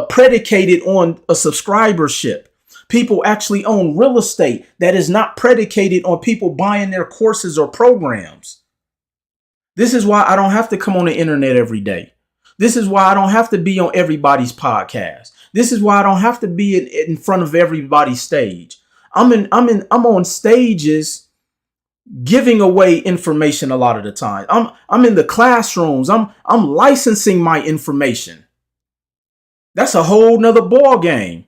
predicated on a subscribership. People actually own real estate that is not predicated on people buying their courses or programs. This is why I don't have to come on the internet every day. This is why I don't have to be on everybody's podcast. This is why I don't have to be in front of everybody's stage. I'm on stages giving away information a lot of the time. I'm in the classrooms. I'm licensing my information. That's a whole nother ball game.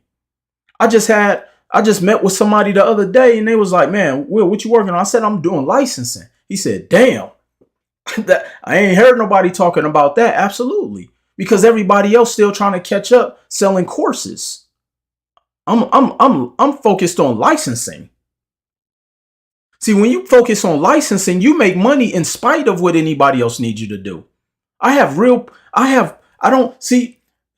I just met with somebody the other day and they was like, man, Will, what you working on? I said, I'm doing licensing. He said, damn. That I ain't heard nobody talking about that. Absolutely. Because everybody else still trying to catch up selling courses. I'm focused on licensing. See, when you focus on licensing, you make money in spite of what anybody else needs you to do.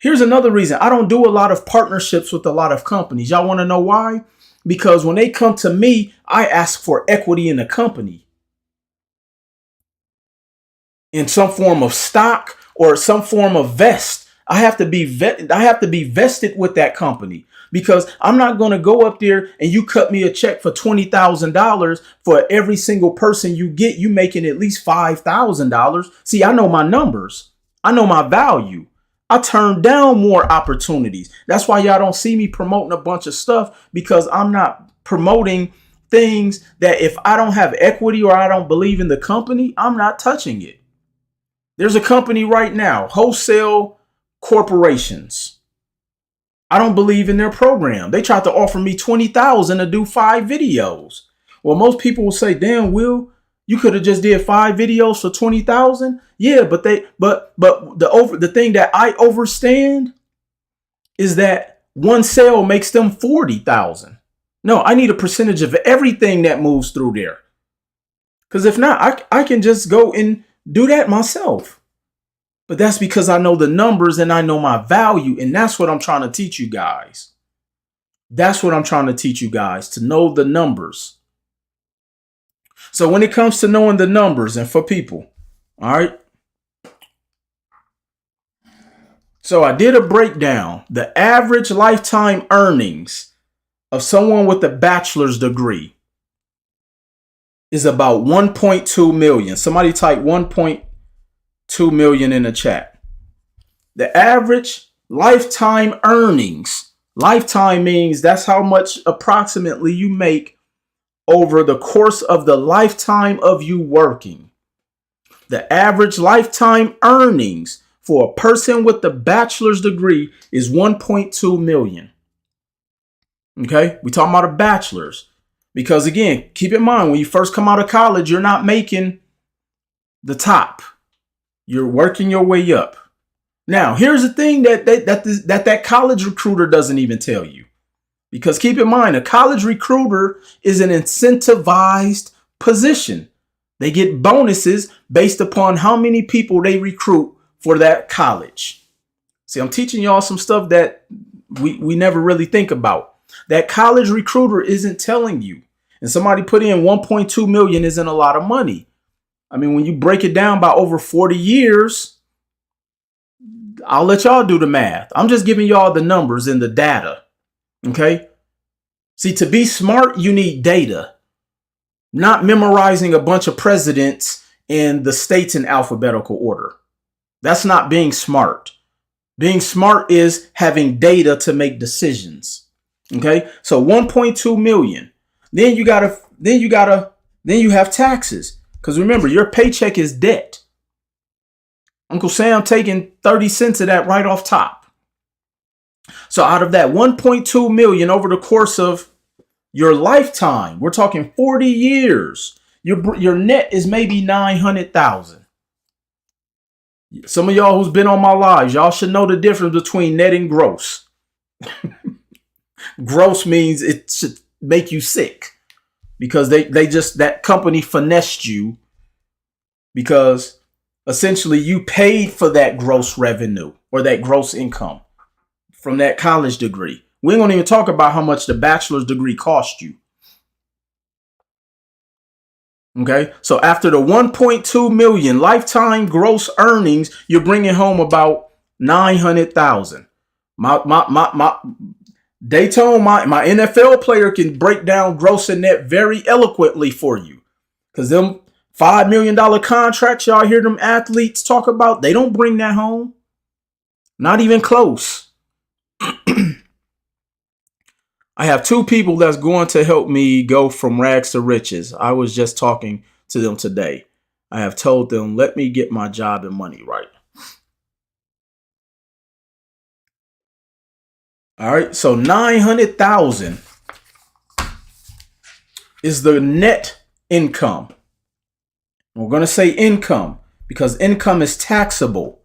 Here's another reason. I don't do a lot of partnerships with a lot of companies. Y'all want to know why? Because when they come to me, I ask for equity in the company. In some form of stock or some form of vest. I have to be vested with that company because I'm not going to go up there and you cut me a check for $20,000 for every single person you get. You making at least $5,000. See, I know my numbers. I know my value. I turn down more opportunities. That's why y'all don't see me promoting a bunch of stuff because I'm not promoting things that if I don't have equity or I don't believe in the company, I'm not touching it. There's a company right now, Wholesale Corporations. I don't believe in their program. They tried to offer me $20,000 to do 5 videos. Well, most people will say, damn, Will, you could have just did 5 videos for $20,000. Yeah, but the thing that I understand is that one sale makes them $40,000. No, I need a percentage of everything that moves through there. Because if not, I can just go and do that myself. But that's because I know the numbers and I know my value. And that's what I'm trying to teach you guys. That's what I'm trying to teach you guys, to know the numbers. So when it comes to knowing the numbers and for people, all right. So I did a breakdown. The average lifetime earnings of someone with a bachelor's degree is about 1.2 million. Somebody type 1.2 million in the chat. The average lifetime earnings. Lifetime means that's how much approximately you make over the course of the lifetime of you working. The average lifetime earnings for a person with a bachelor's degree is 1.2 million. Okay, we talking about a bachelor's. Because again, keep in mind, when you first come out of college, you're not making the top. You're working your way up. Now, here's the thing that college recruiter doesn't even tell you. Because keep in mind, a college recruiter is an incentivized position. They get bonuses based upon how many people they recruit for that college. See, I'm teaching y'all some stuff that we never really think about. That college recruiter isn't telling you. And somebody put in 1.2 million isn't a lot of money. I mean, when you break it down by over 40 years, I'll let y'all do the math. I'm just giving y'all the numbers and the data. Okay? See, to be smart, you need data. Not memorizing a bunch of presidents in the states in alphabetical order. That's not being smart. Being smart is having data to make decisions. Okay? So 1.2 million. Then you have taxes. Because remember, your paycheck is debt. Uncle Sam taking 30 cents of that right off top. So out of that 1.2 million over the course of your lifetime, we're talking 40 years, your net is maybe 900,000. Some of y'all who's been on my lives, y'all should know the difference between net and gross. Gross means it should make you sick. Because that company finessed you because essentially you paid for that gross revenue or that gross income from that college degree. We ain't gonna even talk about how much the bachelor's degree cost you. Okay, so after the 1.2 million lifetime gross earnings, you're bringing home about 900,000. My Dayton, my NFL player can break down gross and net very eloquently for you. Because them $5 million contracts y'all hear them athletes talk about, they don't bring that home. Not even close. I have two people that's going to help me go from rags to riches. I was just talking to them today. I have told them, let me get my job and money right. All right, so 900,000 is the net income. We're going to say income because income is taxable.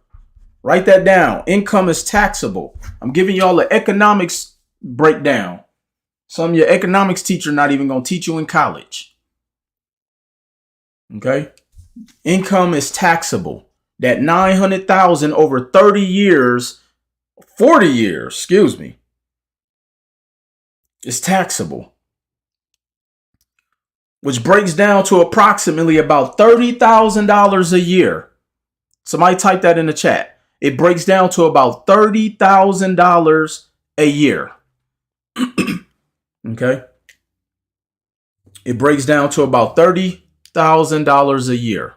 Write that down. Income is taxable. I'm giving y'all an economics breakdown. Some of your economics teacher not even going to teach you in college. Okay? Income is taxable. That 900,000 over 30 years, 40 years, excuse me, is taxable. Which breaks down to approximately about $30,000 a year. Somebody type that in the chat. It breaks down to about $30,000 a year. Okay. It breaks down to about $30,000 a year.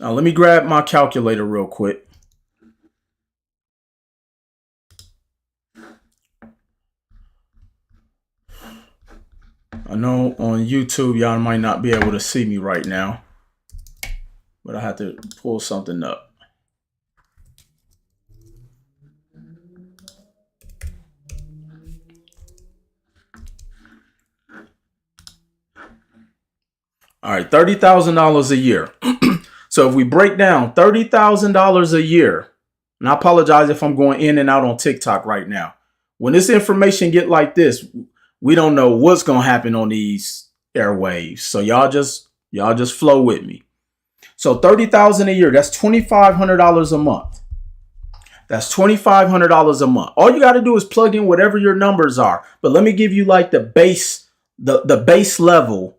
Now, let me grab my calculator real quick. I know on YouTube, y'all might not be able to see me right now, but I have to pull something up. All right, $30,000 a year. So if we break down $30,000 a year, and I apologize if I'm going in and out on TikTok right now. When this information get like this, we don't know what's going to happen on these airwaves. So y'all just flow with me. So $30,000 a year, that's $2,500 a month. That's $2,500 a month. All you got to do is plug in whatever your numbers are. But let me give you like the base level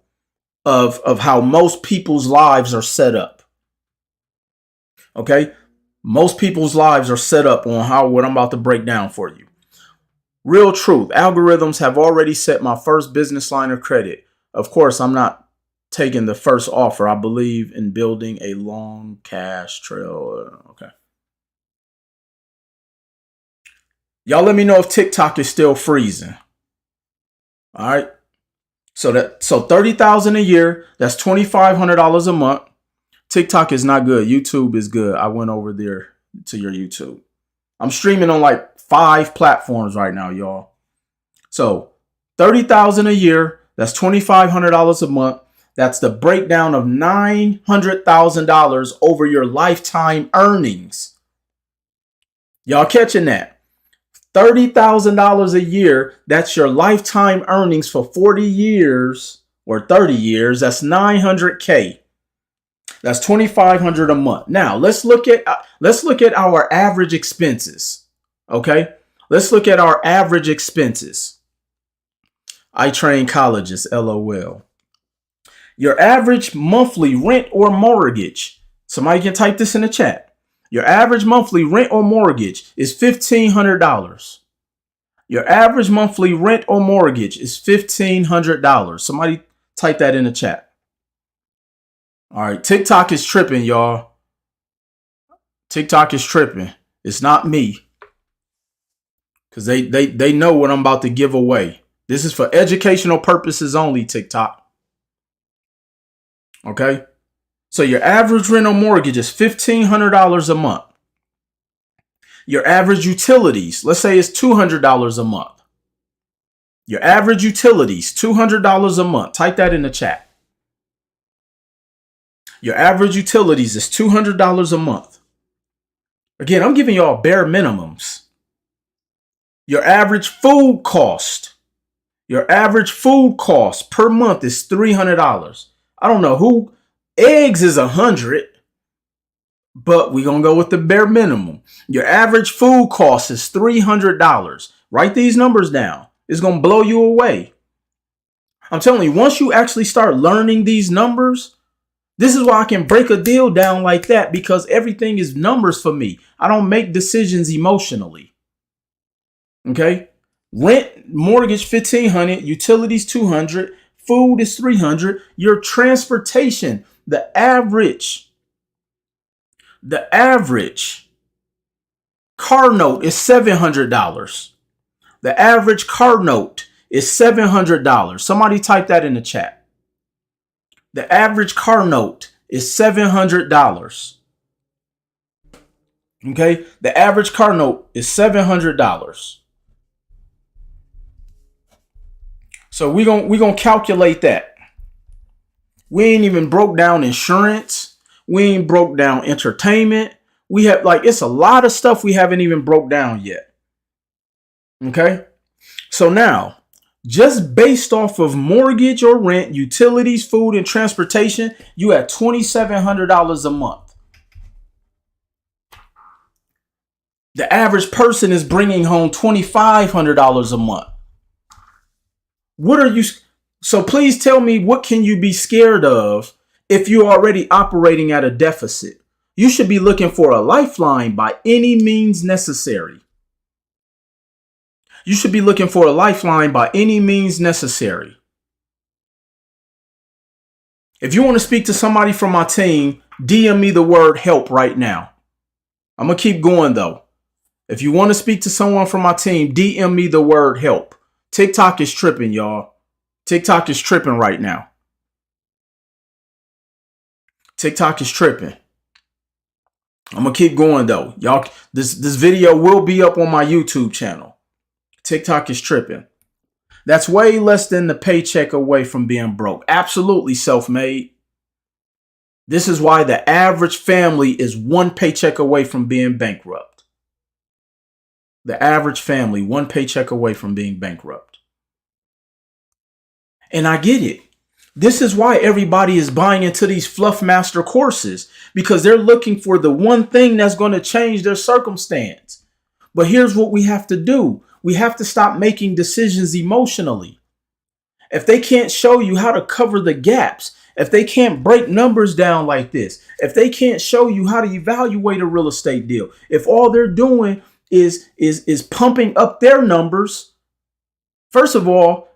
of how most people's lives are set up. Okay? Most people's lives are set up on what I'm about to break down for you. Real truth. Algorithms have already set my first business line of credit. Of course, I'm not taking the first offer. I believe in building a long cash trail. Okay. Y'all let me know if TikTok is still freezing. All right. So $30,000 a year, that's $2,500 a month. TikTok is not good. YouTube is good. I went over there to your YouTube. I'm streaming on like 5 platforms right now, y'all. So $30,000 a year, that's $2,500 a month. That's the breakdown of $900,000 over your lifetime earnings. Y'all catching that? $30,000 a year. That's your lifetime earnings for 40 years or 30 years. That's $900K. That's $2,500 a month. Now let's look at our average expenses. Okay, let's look at our average expenses. I train colleges, LOL. Your average monthly rent or mortgage. Somebody can type this in the chat. Your average monthly rent or mortgage is $1,500. Your average monthly rent or mortgage is $1,500. Somebody type that in the chat. All right, TikTok is tripping, y'all. TikTok is tripping. It's not me. Because they know what I'm about to give away. This is for educational purposes only, TikTok. Okay? So your average rent or mortgage is $1,500 a month. Your average utilities, let's say it's $200 a month. Your average utilities, $200 a month. Type that in the chat. Your average utilities is $200 a month. Again, I'm giving y'all bare minimums. Your average food cost. Your average food cost per month is $300. I don't know who. Eggs is $100. But we're going to go with the bare minimum. Your average food cost is $300. Write these numbers down. It's going to blow you away. I'm telling you, once you actually start learning these numbers, this is why I can break a deal down like that, because everything is numbers for me. I don't make decisions emotionally. Okay? Rent, mortgage, $1,500, utilities, $200, food is $300, your transportation, the average car note is $700. The average car note is $700. Somebody type that in the chat. The average car note is $700. Okay? The average car note is $700. So we're gonna calculate that. We ain't even broke down insurance. We ain't broke down entertainment. We have, like, it's a lot of stuff we haven't even broke down yet. Okay? So now, just based off of mortgage or rent, utilities, food, and transportation, you at $2,700 a month. The average person is bringing home $2,500 a month. What are you? So please tell me, what can you be scared of if you're already operating at a deficit? You should be looking for a lifeline by any means necessary. You should be looking for a lifeline by any means necessary. If you want to speak to somebody from my team, DM me the word help right now. I'm going to keep going though. If you want to speak to someone from my team, DM me the word help. TikTok is tripping, y'all. TikTok is tripping right now. TikTok is tripping. I'm going to keep going though. Y'all, this video will be up on my YouTube channel. TikTok is tripping. That's way less than the paycheck away from being broke. Absolutely self-made. This is why the average family is one paycheck away from being bankrupt. The average family, one paycheck away from being bankrupt. And I get it. This is why everybody is buying into these Fluff Master courses, because they're looking for the one thing that's going to change their circumstance. But here's what we have to do. We have to stop making decisions emotionally. If they can't show you how to cover the gaps, if they can't break numbers down like this, if they can't show you how to evaluate a real estate deal, if all they're doing is pumping up their numbers, first of all,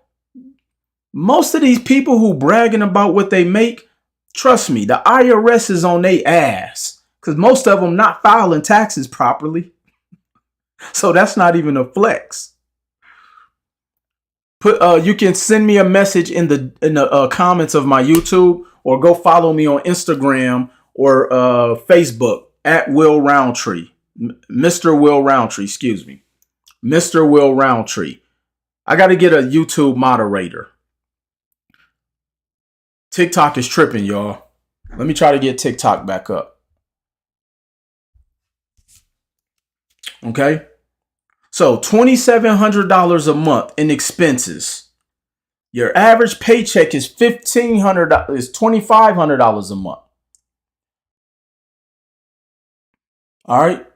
most of these people who bragging about what they make, trust me, the IRS is on their ass, because most of them not filing taxes properly. So that's not even a flex. You can send me a message in the comments of my YouTube, or go follow me on Instagram or Facebook at Will Roundtree, Mr. Will Roundtree. Excuse me, Mr. Will Roundtree. I got to get a YouTube moderator. TikTok is tripping, y'all. Let me try to get TikTok back up. Okay. So $2,700 a month in expenses. Your average paycheck is $2,500 a month. All right.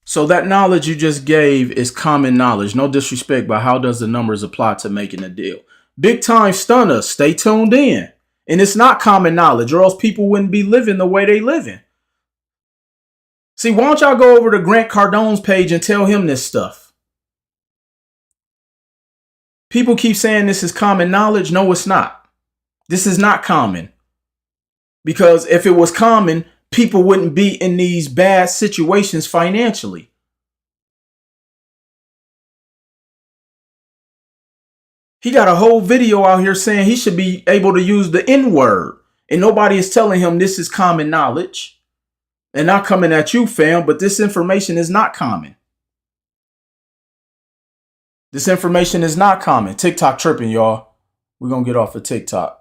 So that knowledge you just gave is common knowledge. No disrespect, but how does the numbers apply to making a deal? Big time stunners. Stay tuned in. And it's not common knowledge, or else people wouldn't be living the way they living. See, why don't y'all go over to Grant Cardone's page and tell him this stuff? People keep saying this is common knowledge. No, it's not. This is not common. Because if it was common, people wouldn't be in these bad situations financially. He got a whole video out here saying he should be able to use the N-word. And nobody is telling him this is common knowledge. And not coming at you, fam, but this information is not common. This information is not common. TikTok tripping, y'all. We're going to get off of TikTok.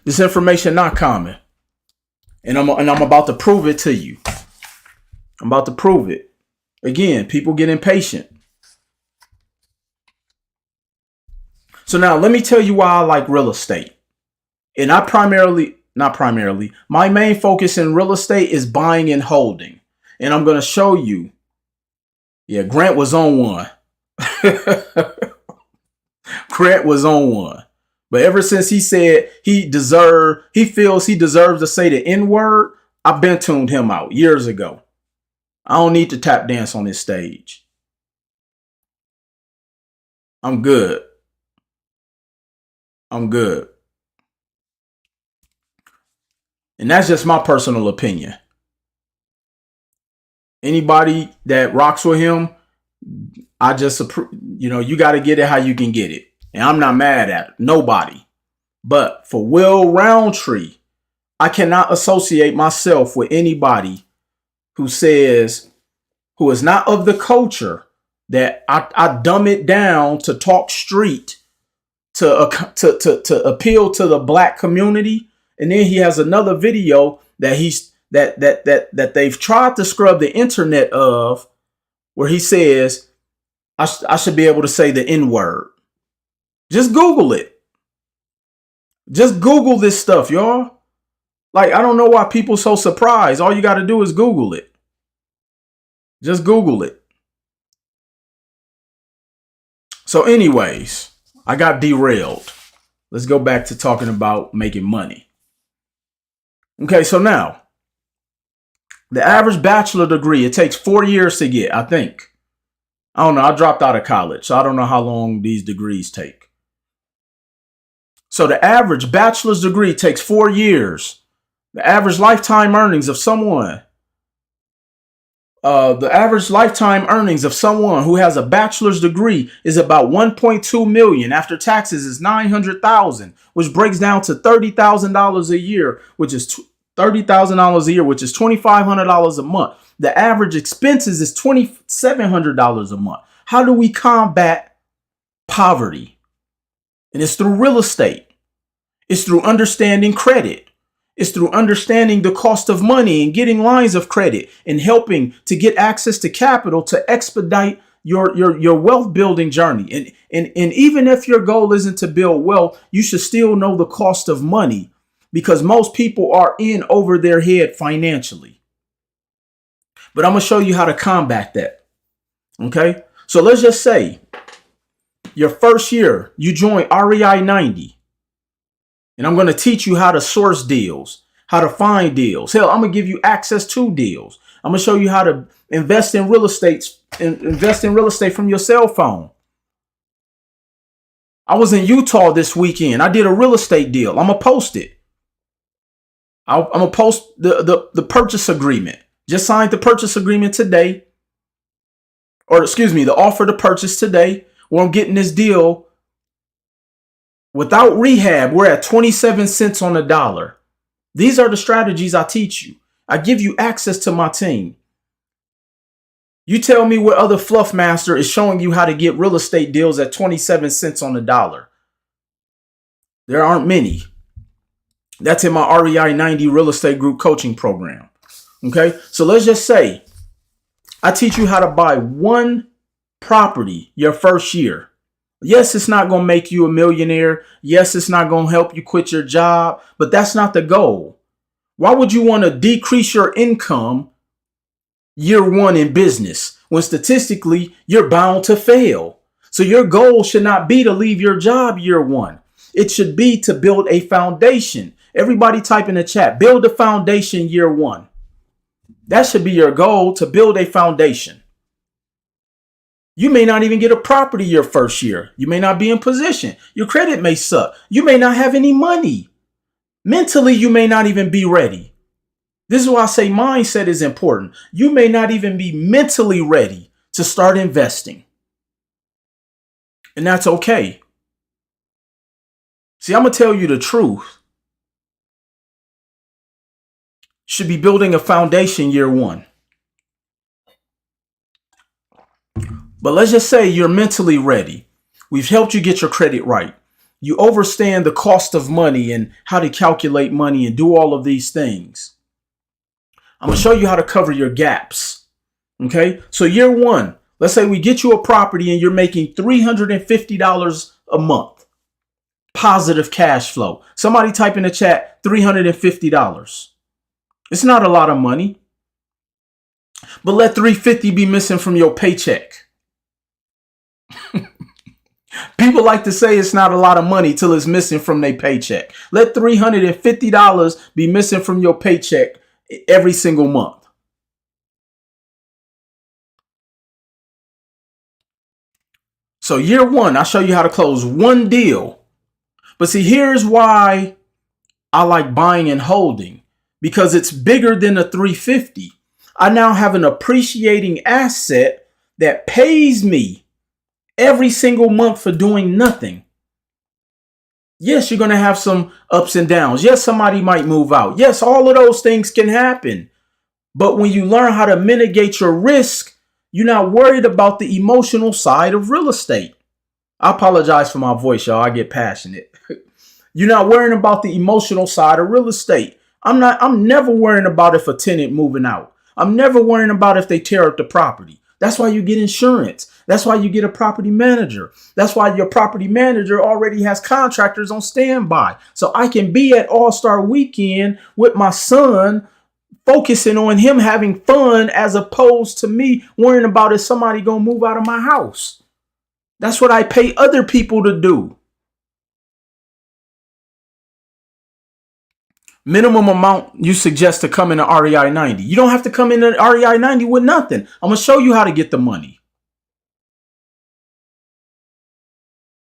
This information not common. And I'm about to prove it to you. I'm about to prove it. Again, people get impatient. So now let me tell you why I like real estate. And my main focus in real estate is buying and holding. And I'm going to show you. Yeah, Grant was on one. Grant was on one. But ever since he said he feels he deserves to say the N-word, I've been tuned him out years ago. I don't need to tap dance on this stage. I'm good. I'm good. And that's just my personal opinion. Anybody that rocks with him, I just, you got to get it how you can get it. And I'm not mad at it. Nobody. But for Will Roundtree, I cannot associate myself with anybody who is not of the culture that I dumb it down to talk street, to appeal to the black community. And then he has another video that that they've tried to scrub the internet of, where he says I should be able to say the N-word. Just Google it. Just Google this stuff, y'all. Like, I don't know why people so surprised. All you got to do is Google it. Just Google it. So anyways, I got derailed. Let's go back to talking about making money. Okay, so now, the average bachelor degree, it takes 4 years to get, I think. I don't know. I dropped out of college, so I don't know how long these degrees take. So the average bachelor's degree takes 4 years. The average lifetime earnings of someone who has a bachelor's degree is about 1.2 million. After taxes is 900,000, which breaks down to $30,000 a year, which is $2,500 a month. The average expenses is $2,700 a month. How do we combat poverty? And it's through real estate. It's through understanding credit. It's through understanding the cost of money and getting lines of credit and helping to get access to capital to expedite your wealth building journey. And even if your goal isn't to build wealth, you should still know the cost of money, because most people are in over their head financially. But I'm going to show you how to combat that. Okay. So let's just say your first year, you join REI 90. And I'm going to teach you how to source deals, how to find deals. Hell, I'm going to give you access to deals. I'm going to show you how to invest in real estate from your cell phone. I was in Utah this weekend. I did a real estate deal. I'm going to post it. I'm going to post the purchase agreement. Just signed the purchase agreement today. Or excuse me, the offer to purchase today, where I'm getting this deal. Without rehab, we're at 27 cents on the dollar. These are the strategies I teach you. I give you access to my team. You tell me what other fluff master is showing you how to get real estate deals at 27 cents on the dollar. There aren't many. That's in my REI 90 real estate group coaching program. Okay. So let's just say I teach you how to buy one property your first year. Yes, it's not going to make you a millionaire. Yes, it's not going to help you quit your job, but that's not the goal. Why would you want to decrease your income year one in business when statistically you're bound to fail? So your goal should not be to leave your job year one. It should be to build a foundation. Everybody type in the chat, build a foundation year one. That should be your goal, to build a foundation. You may not even get a property your first year. You may not be in position. Your credit may suck. You may not have any money. Mentally, you may not even be ready. This is why I say mindset is important. You may not even be mentally ready to start investing. And that's okay. See, I'm going to tell you the truth. Should be building a foundation year one. But let's just say you're mentally ready. We've helped you get your credit right. You understand the cost of money and how to calculate money and do all of these things. I'm going to show you how to cover your gaps. Okay. So year one, let's say we get you a property and you're making $350 a month. Positive cash flow. Somebody type in the chat, $350. It's not a lot of money, but let $350 be missing from your paycheck. People like to say it's not a lot of money till it's missing from their paycheck. Let $350 be missing from your paycheck every single month. So year one, I'll show you how to close one deal. But see, here's why I like buying and holding, because it's bigger than a 350. I now have an appreciating asset that pays me every single month for doing nothing. Yes, you're going to have some ups and downs. Yes, somebody might move out. Yes, all of those things can happen. But when you learn how to mitigate your risk, you're not worried about the emotional side of real estate. I apologize for my voice, y'all. I get passionate. You're not worrying about the emotional side of real estate. I'm never worrying about if a tenant moving out. I'm never worrying about if they tear up the property. That's why you get insurance. That's why you get a property manager. That's why your property manager already has contractors on standby. So I can be at All-Star Weekend with my son, focusing on him having fun as opposed to me worrying about if somebody gonna move out of my house. That's what I pay other people to do. Minimum amount you suggest to come into REI 90. You don't have to come into REI 90 with nothing. I'm going to show you how to get the money.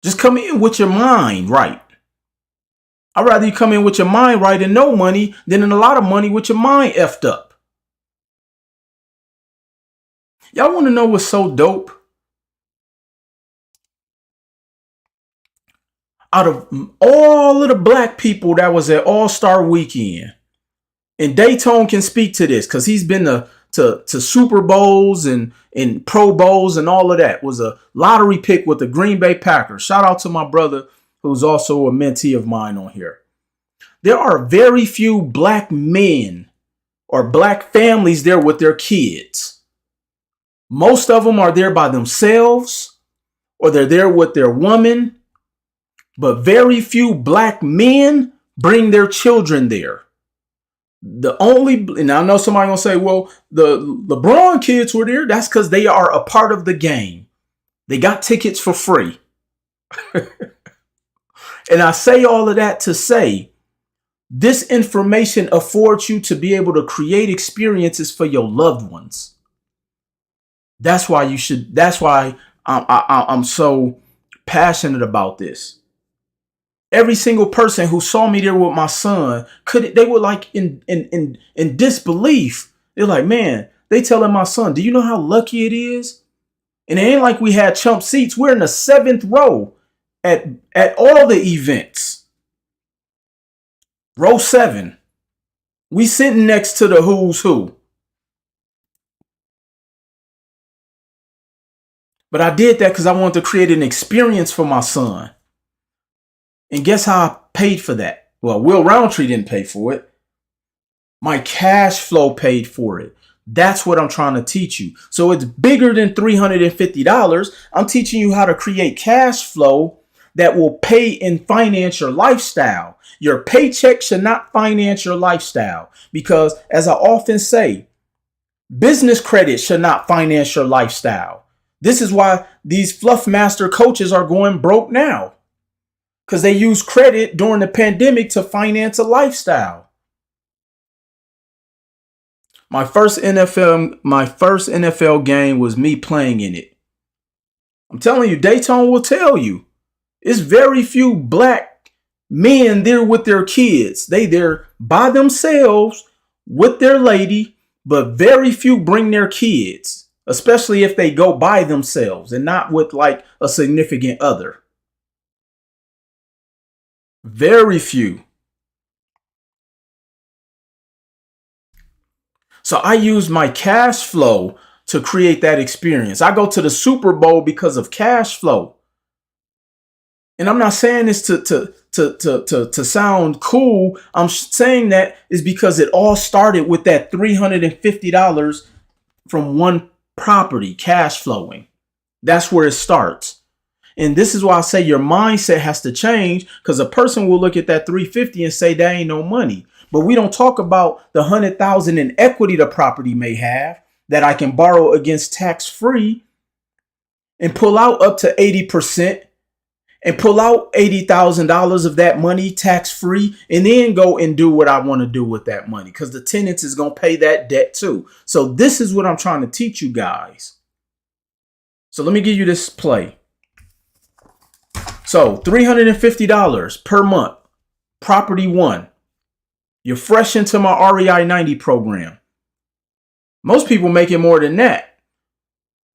Just come in with your mind right. I'd rather you come in with your mind right and no money than in a lot of money with your mind effed up. Y'all want to know what's so dope? Out of all of the black people that was at All-Star Weekend, and Dayton can speak to this because he's been to Super Bowls and Pro Bowls and all of that, was a lottery pick with the Green Bay Packers. Shout out to my brother who's also a mentee of mine on here. There are very few black men or black families there with their kids. Most of them are there by themselves or they're there with their woman. But very few black men bring their children there. And I know somebody gonna say, well, the LeBron kids were there. That's because they are a part of the game. They got tickets for free. And I say all of that to say, this information affords you to be able to create experiences for your loved ones. That's why you should. That's why I'm so passionate about this. Every single person who saw me there with my son, they were like in disbelief. They're like, man, they telling my son, do you know how lucky it is? And it ain't like we had chump seats. We're in the 7th row at all the events. Row 7. We sitting next to the who's who. But I did that because I wanted to create an experience for my son. And guess how I paid for that? Well, Will Roundtree didn't pay for it. My cash flow paid for it. That's what I'm trying to teach you. So it's bigger than $350. I'm teaching you how to create cash flow that will pay and finance your lifestyle. Your paycheck should not finance your lifestyle because, as I often say, business credit should not finance your lifestyle. This is why these fluff master coaches are going broke now, because they use credit during the pandemic to finance a lifestyle. My first NFL game was me playing in it. I'm telling you, Dayton will tell you, it's very few black men there with their kids. They there by themselves with their lady, but very few bring their kids, especially if they go by themselves and not with like a significant other. Very few. So I use my cash flow to create that experience. I go to the Super Bowl because of cash flow. And I'm not saying this to sound cool. I'm saying that is because it all started with that $350 from one property cash flowing. That's where it starts. And this is why I say your mindset has to change, because a person will look at that 350 and say that ain't no money. But we don't talk about the 100,000 in equity the property may have that I can borrow against tax free and pull out up to 80% and pull out $80,000 of that money tax free and then go and do what I want to do with that money, because the tenants is going to pay that debt too. So this is what I'm trying to teach you guys. So let me give you this play. So $350 per month, property one. You're fresh into my REI 90 program. Most people make it more than that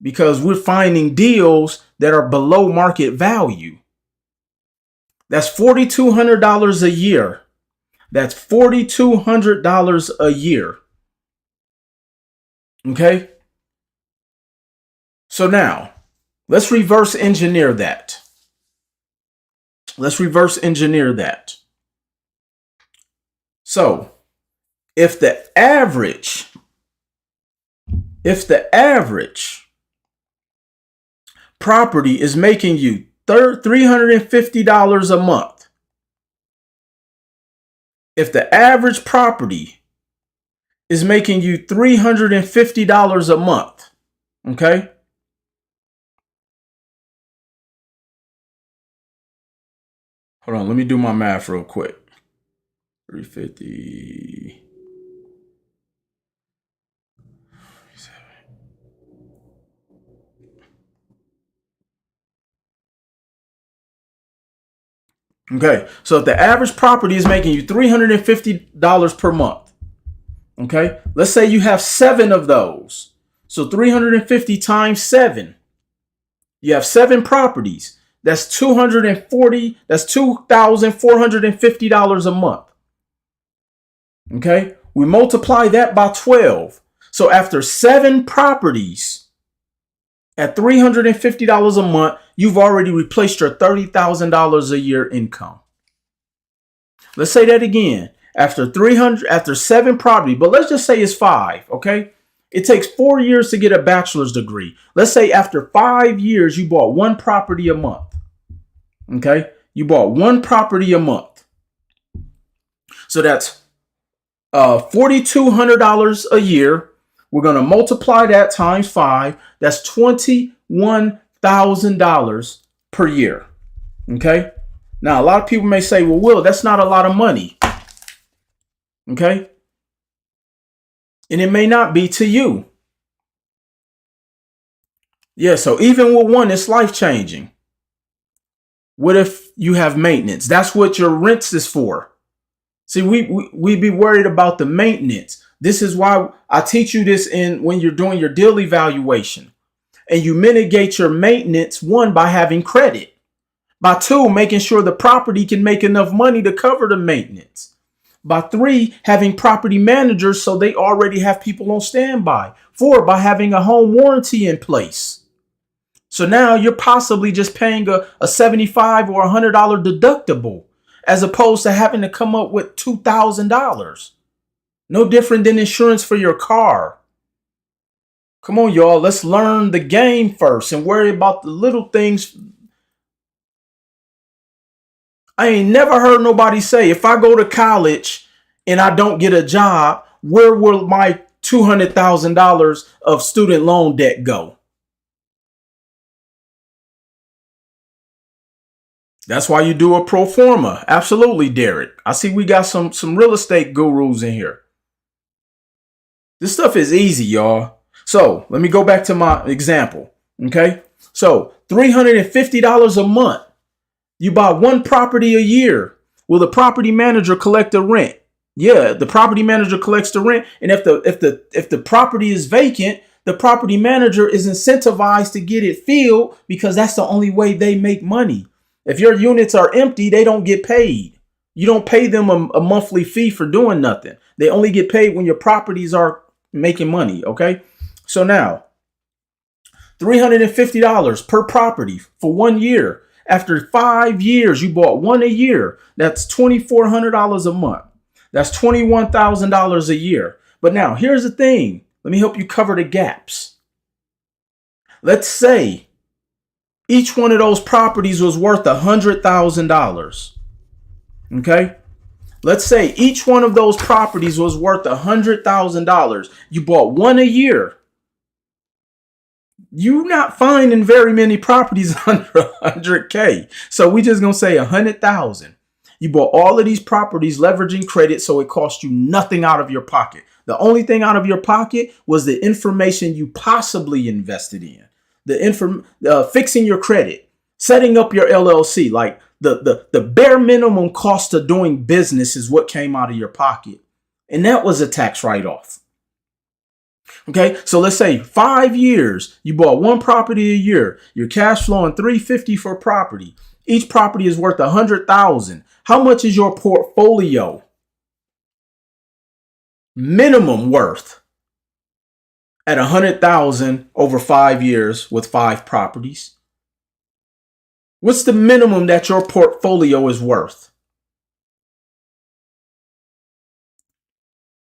because we're finding deals that are below market value. That's $4,200 a year. That's $4,200 a year. Okay? So now, let's reverse engineer that. Let's reverse engineer that. So, if the average property is making you $350 a month, if the average property is making you $350 a month, okay? Hold on, let me do my math real quick. 350. Okay, so if the average property is making you $350 per month, okay, let's say you have 7 of those. So 350 times 7. You have 7 properties. That's $240. That's $2,450 a month. Okay, we multiply that by 12. So after 7 properties at $350 a month, you've already replaced your $30,000 a year income. Let's say that again. After 7 properties, but let's just say it's 5, okay? It takes 4 years to get a bachelor's degree. Let's say after 5 years, you bought 1 property a month. Okay? You bought 1 property a month. So that's $4,200 a year. We're going to multiply that times 5. That's $21,000 per year. Okay? Now, a lot of people may say, well, Will, that's not a lot of money. Okay? And it may not be to you. Yeah, so even with 1, it's life-changing. What if you have maintenance? That's what your rents is for. See, we be worried about the maintenance. This is why I teach you this when you're doing your deal evaluation. And you mitigate your maintenance, 1, by having credit. By 2, making sure the property can make enough money to cover the maintenance. By 3, having property managers so they already have people on standby. 4, by having a home warranty in place. So now you're possibly just paying a $75 or $100 deductible as opposed to having to come up with $2,000. No different than insurance for your car. Come on, y'all. Let's learn the game first and worry about the little things. I ain't never heard nobody say, if I go to college and I don't get a job, where will my $200,000 of student loan debt go? That's why you do a pro forma. Absolutely, Derek. I see we got some real estate gurus in here. This stuff is easy, y'all. So let me go back to my example. Okay. So $350 a month. You buy one property a year. Will the property manager collect the rent? Yeah, the property manager collects the rent. And if the property is vacant, the property manager is incentivized to get it filled because that's the only way they make money. If your units are empty, they don't get paid. You don't pay them a monthly fee for doing nothing. They only get paid when your properties are making money. Okay. So now $350 per property for 1 year. After 5 years, you bought one a year. That's $2,400 a month. That's $21,000 a year. But now here's the thing. Let me help you cover the gaps. Let's say each one of those properties was worth $100,000. Okay. Let's say each one of those properties was worth $100,000. You bought one a year. You're not finding very many properties under 100K. So we just gonna say 100,000. You bought all of these properties leveraging credit, so it cost you nothing out of your pocket. The only thing out of your pocket was the information you possibly invested in. Fixing your credit, setting up your LLC, like the bare minimum cost of doing business is what came out of your pocket. And that was a tax write-off. Okay, so let's say 5 years, you bought one property a year. You're cash flowing $350 for a property. Each property is worth $100,000. How much is your portfolio minimum worth at $100,000 over 5 years with 5 properties? What's the minimum that your portfolio is worth?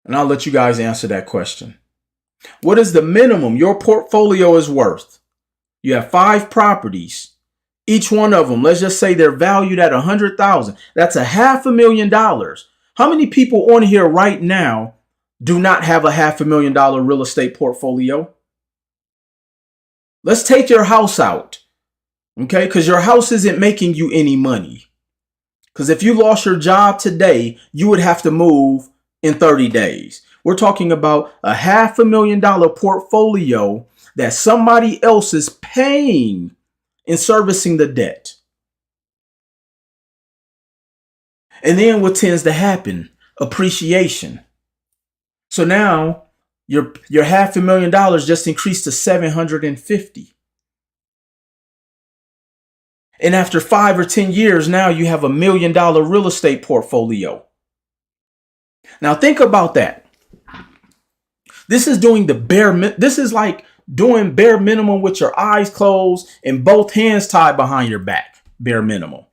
And I'll let you guys answer that question. What is the minimum your portfolio is worth? You have 5 properties. Each one of them, let's just say they're valued at $100,000. That's $500,000. How many people on here right now do not have a $500,000 real estate portfolio? Let's take your house out. Okay, because your house isn't making you any money. Because if you lost your job today, you would have to move in 30 days. We're talking about a $500,000 portfolio that somebody else is paying in servicing the debt. And then what tends to happen? Appreciation. So now your $500,000 just increased to $750,000. And after 5 or 10 years, now you have $1 million real estate portfolio. Now think about that. This is doing this is like doing bare minimum with your eyes closed and both hands tied behind your back. Bare minimum.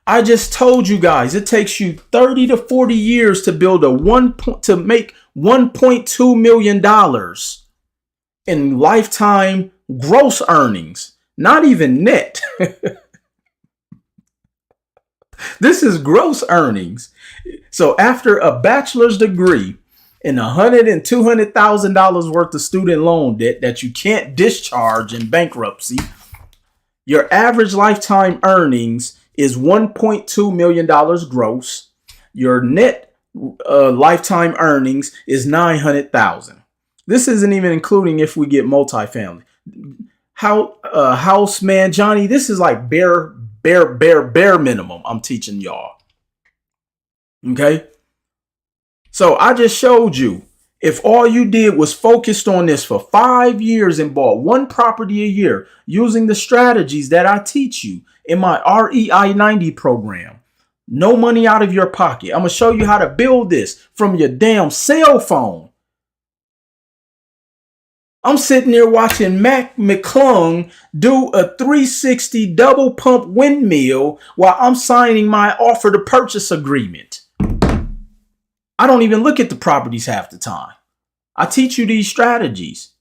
I just told you guys it takes you 30 to 40 years to build to make $1.2 million in lifetime gross earnings. Not even net. This is gross earnings. So after a bachelor's degree and $100,000 and $200,000 worth of student loan debt that you can't discharge in bankruptcy, your average lifetime earnings is $1.2 million gross. Your net lifetime earnings is $900,000. This isn't even including if we get multifamily. House, man, Johnny, this is like bare minimum I'm teaching y'all. Okay. So I just showed you, if all you did was focused on this for 5 years and bought one property a year using the strategies that I teach you in my REI 90 program, no money out of your pocket. I'm going to show you how to build this from your damn cell phone. I'm sitting there watching Mac McClung do a 360 double pump windmill while I'm signing my offer to purchase agreement. I don't even look at the properties half the time. I teach you these strategies.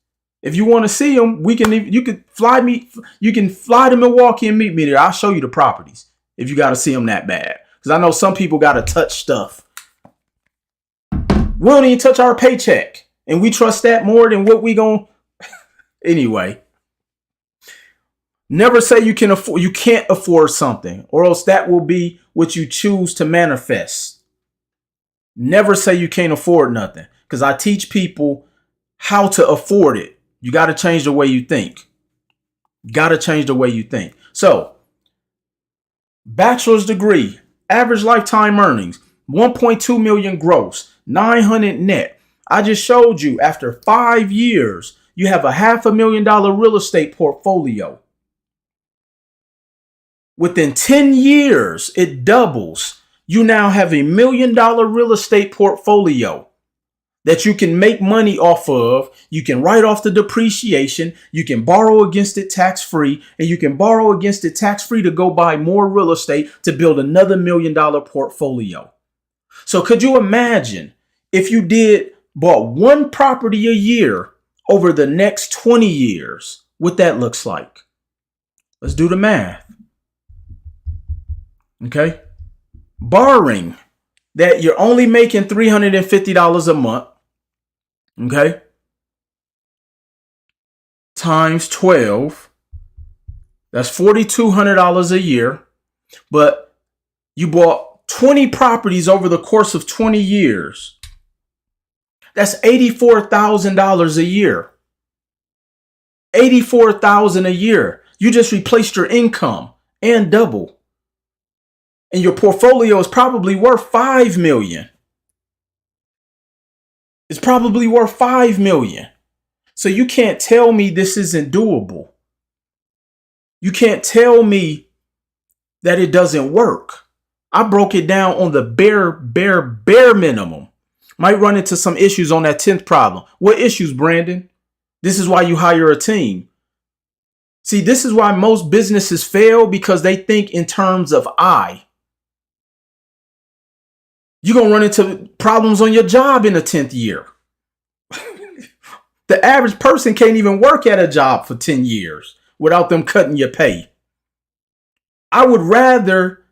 If you want to see them, you can fly to Milwaukee and meet me there. I'll show you the properties if you got to see them that bad. Because I know some people got to touch stuff. We don't even touch our paycheck. And we trust that more than what we going to. Anyway. Never say you can't afford something, or else that will be what you choose to manifest. Never say you can't afford nothing. Because I teach people how to afford it. You got to change the way you think. Got to change the way you think. So, bachelor's degree, average lifetime earnings, 1.2 million gross, 900 net. I just showed you after 5 years, you have a $500,000 real estate portfolio. Within 10 years, it doubles. You now have $1 million real estate portfolio that you can make money off of. You can write off the depreciation. You can borrow against it tax-free, and you can borrow against it tax-free to go buy more real estate to build another $1 million portfolio. So could you imagine if you bought one property a year over the next 20 years, what that looks like? Let's do the math. Okay. Barring that you're only making $350 a month. Okay. Times 12. That's $4,200 a year. But you bought 20 properties over the course of 20 years. That's $84,000 a year. $84,000 a year. You just replaced your income and double. And your portfolio is probably worth $5 million. It's probably worth $5 million. So you can't tell me this isn't doable. You can't tell me that it doesn't work. I broke it down on the bare minimum. Might run into some issues on that 10th problem. What issues, Brandon? This is why you hire a team. See, this is why most businesses fail, because they think in terms of I. You're going to run into problems on your job in the 10th year. The average person can't even work at a job for 10 years without them cutting your pay. I would rather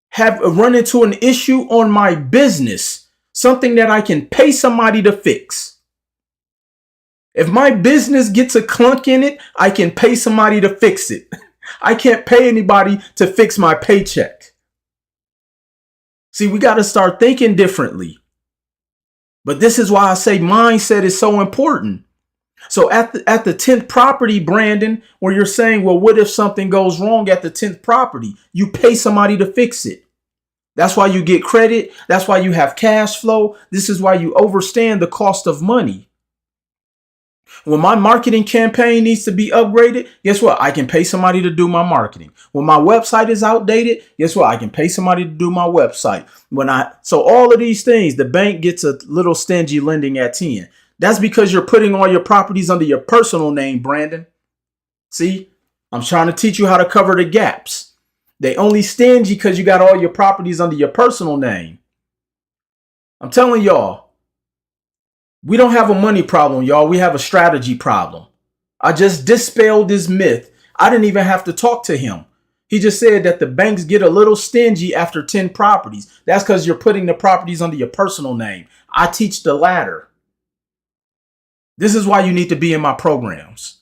have run into an issue on my business, something that I can pay somebody to fix. If my business gets a clunk in it, I can pay somebody to fix it. I can't pay anybody to fix my paycheck. See, we got to start thinking differently. But this is why I say mindset is so important. So at the 10th property, Brandon, where you're saying, well, what if something goes wrong at the 10th property? You pay somebody to fix it. That's why you get credit. That's why you have cash flow. This is why you understand the cost of money. When my marketing campaign needs to be upgraded, guess what? I can pay somebody to do my marketing. When my website is outdated, guess what? I can pay somebody to do my website. So all of these things, the bank gets a little stingy lending at 10. That's because you're putting all your properties under your personal name, Brandon. See, I'm trying to teach you how to cover the gaps. They only stingy because you got all your properties under your personal name. I'm telling y'all. We don't have a money problem, y'all. We have a strategy problem. I just dispelled this myth. I didn't even have to talk to him. He just said that the banks get a little stingy after 10 properties. That's because you're putting the properties under your personal name. I teach the latter. This is why you need to be in my programs.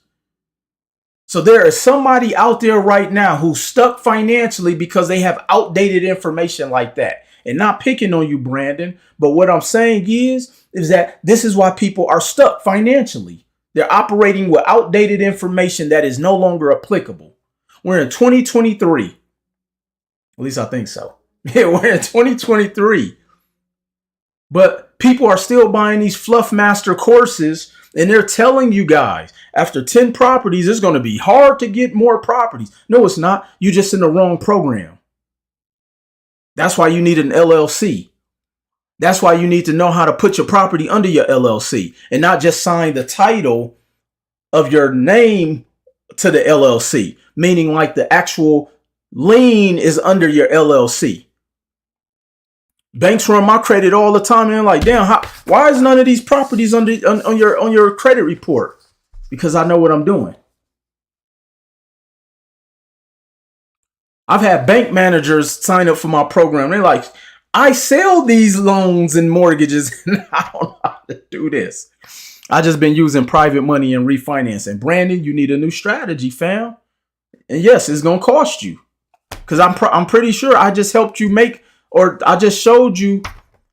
So there is somebody out there right now who's stuck financially because they have outdated information like that. And not picking on you, Brandon. But what I'm saying is that this is why people are stuck financially. They're operating with outdated information that is no longer applicable. We're in 2023. At least I think so. Yeah, we're in 2023. But people are still buying these Fluff Master courses, and they're telling you guys after 10 properties, it's going to be hard to get more properties. No, it's not. You're just in the wrong program. That's why you need an LLC. That's why you need to know how to put your property under your LLC and not just sign the title of your name to the LLC, meaning like the actual lien is under your LLC. Banks run my credit all the time, and they're like, damn, why is none of these properties on your credit report? Because I know what I'm doing. I've had bank managers sign up for my program. They're like, I sell these loans and mortgages, and I don't know how to do this. I just been using private money and refinancing. Brandon, you need a new strategy, fam. And yes, it's gonna cost you, because I'm pretty sure I just helped you I just showed you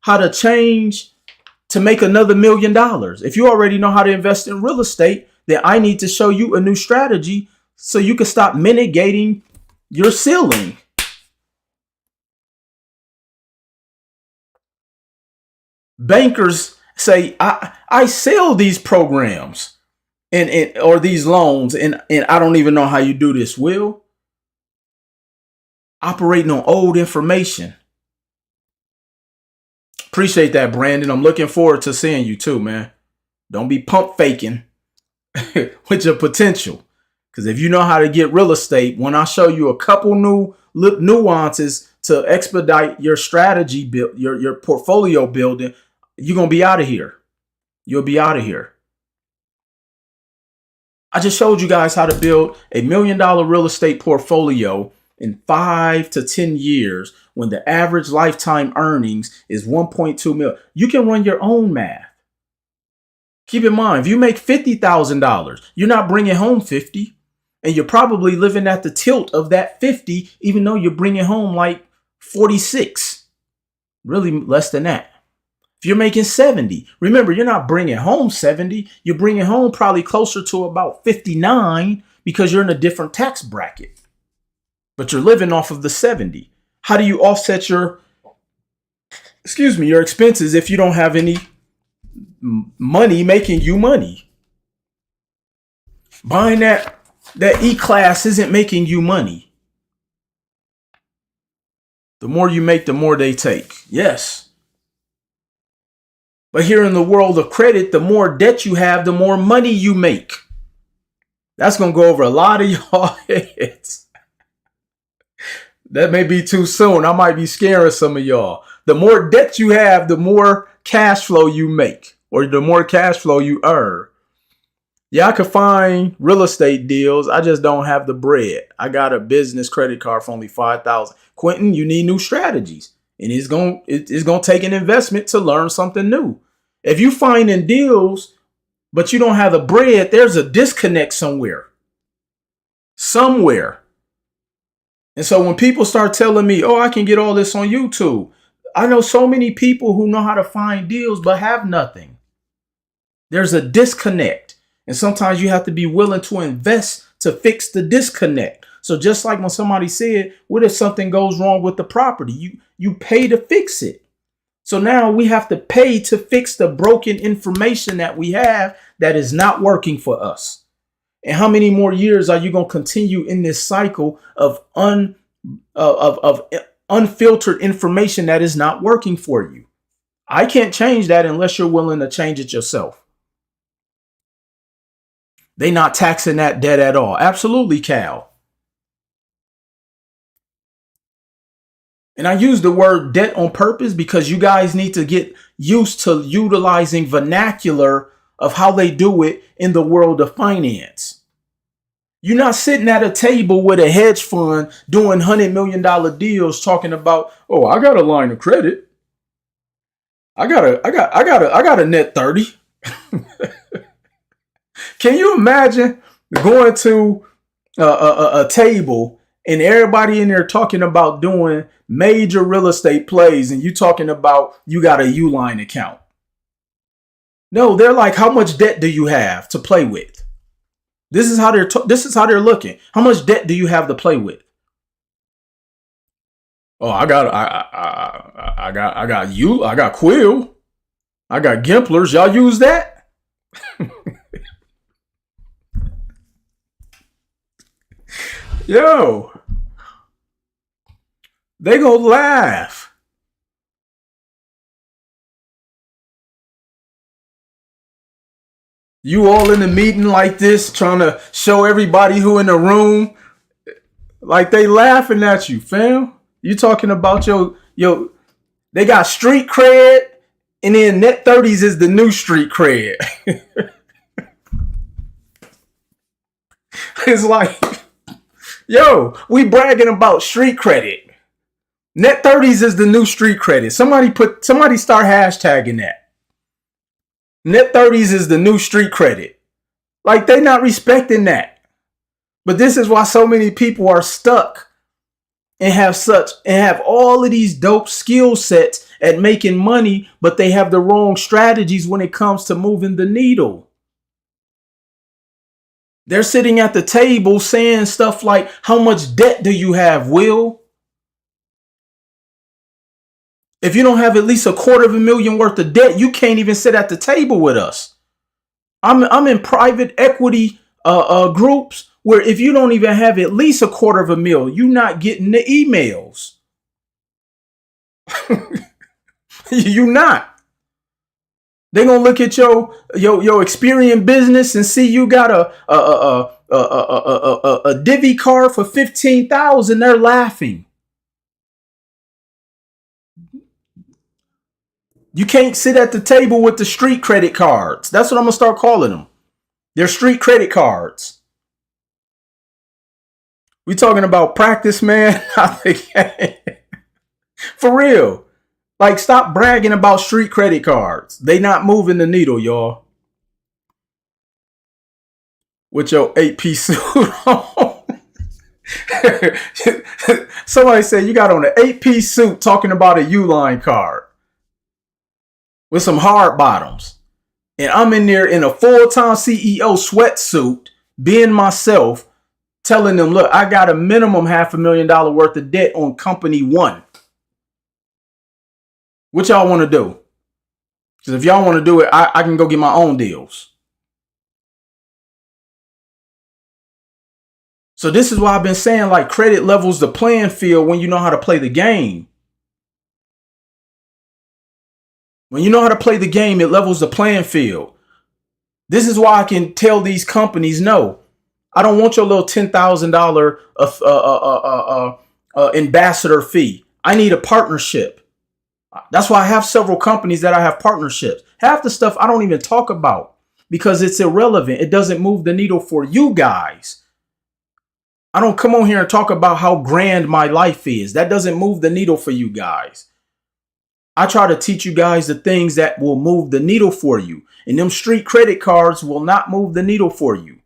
how to change to make another $1 million. If you already know how to invest in real estate, then I need to show you a new strategy so you can stop mitigating your ceiling. Bankers say, I sell these programs or these loans, and I don't even know how you do this, Will. Operating on old information. Appreciate that, Brandon. I'm looking forward to seeing you too, man. Don't be pump faking with your potential. Because if you know how to get real estate, when I show you a couple new nuances to expedite your strategy build, your portfolio building, you're going to be out of here. You'll be out of here. I just showed you guys how to build a $1 million real estate portfolio in 5 to 10 years when the average lifetime earnings is 1.2 million. You can run your own math. Keep in mind, if you make $50,000, you're not bringing home 50, and you're probably living at the tilt of that 50, even though you're bringing home like 46, really less than that. If you're making 70, remember, you're not bringing home 70. You're bringing home probably closer to about 59 because you're in a different tax bracket. But you're living off of the 70. How do you offset your expenses if you don't have any money making you money? Buying that E-Class isn't making you money. The more you make, the more they take. Yes. But here in the world of credit, the more debt you have, the more money you make. That's going to go over a lot of y'all heads. That may be too soon. I might be scaring some of y'all. The more debt you have, the more cash flow you make, or the more cash flow you earn. Yeah, I could find real estate deals. I just don't have the bread. I got a business credit card for only $5,000. Quentin, you need new strategies. And it's going to take an investment to learn something new. If you finding deals, but you don't have the bread, there's a disconnect somewhere. And so when people start telling me, oh, I can get all this on YouTube, I know so many people who know how to find deals but have nothing. There's a disconnect. And sometimes you have to be willing to invest to fix the disconnect. So just like when somebody said, what if something goes wrong with the property? You pay to fix it. So now we have to pay to fix the broken information that we have that is not working for us. And how many more years are you going to continue in this cycle of unfiltered information that is not working for you? I can't change that unless you're willing to change it yourself. They're not taxing that debt at all. Absolutely, Cal. And I use the word debt on purpose because you guys need to get used to utilizing vernacular of how they do it in the world of finance. You're not sitting at a table with a hedge fund doing $100 million deals talking about, oh, I got a line of credit. I got a net 30. Can you imagine going to a table and everybody in there talking about doing major real estate plays and you talking about you got a Uline account? No, they're like, how much debt do you have to play with? This is how they're looking. How much debt do you have to play with? Oh, I got Quill. I got Gimplers. Y'all use that? Yo, they gonna laugh. You all in the meeting like this, trying to show everybody who in the room, like they laughing at you, fam. You talking about your they got street cred, and then net 30s is the new street cred. It's like, yo, we bragging about street credit. Net 30s is the new street credit. Somebody start hashtagging that. Net 30s is the new street credit. Like, they not respecting that. But this is why so many people are stuck and have all of these dope skill sets at making money, but they have the wrong strategies when it comes to moving the needle. They're sitting at the table saying stuff like, how much debt do you have, Will? If you don't have at least $250,000 worth of debt, you can't even sit at the table with us. I'm in private equity groups where if you don't even have at least $250,000, you're not getting the emails. You're not. They're gonna look at your Experian business and see you got a Divvy card for $15,000. They're laughing. You can't sit at the table with the street credit cards. That's what I'm gonna start calling them. They're street credit cards. We talking about practice, man. For real. Like, stop bragging about street credit cards. They not moving the needle, y'all. With your 8-piece suit on. Somebody said you got on an 8-piece suit talking about a Uline card with some hard bottoms. And I'm in there in a full-time CEO sweatsuit, being myself, telling them, look, I got a minimum $500,000 worth of debt on company one. What y'all want to do? Because if y'all want to do it, I can go get my own deals. So this is why I've been saying, like, credit levels the playing field when you know how to play the game. When you know how to play the game, it levels the playing field. This is why I can tell these companies, no, I don't want your little $10,000 ambassador fee. I need a partnership. That's why I have several companies that I have partnerships. Half the stuff I don't even talk about because it's irrelevant. It doesn't move the needle for you guys. I don't come on here and talk about how grand my life is. That doesn't move the needle for you guys. I try to teach you guys the things that will move the needle for you. And them street credit cards will not move the needle for you.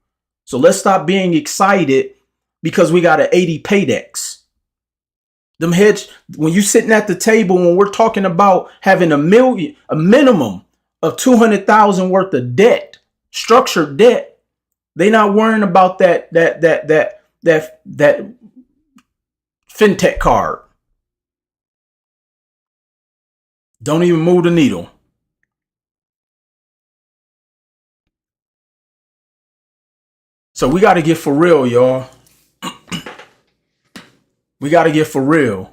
So let's stop being excited because we got an 80 Paydex. Them hedge, when you sitting at the table, when we're talking about having a minimum of 200,000 worth of debt, structured debt, they not worrying about that fintech card. Don't even move the needle. So we got to get for real, y'all. We got to get for real.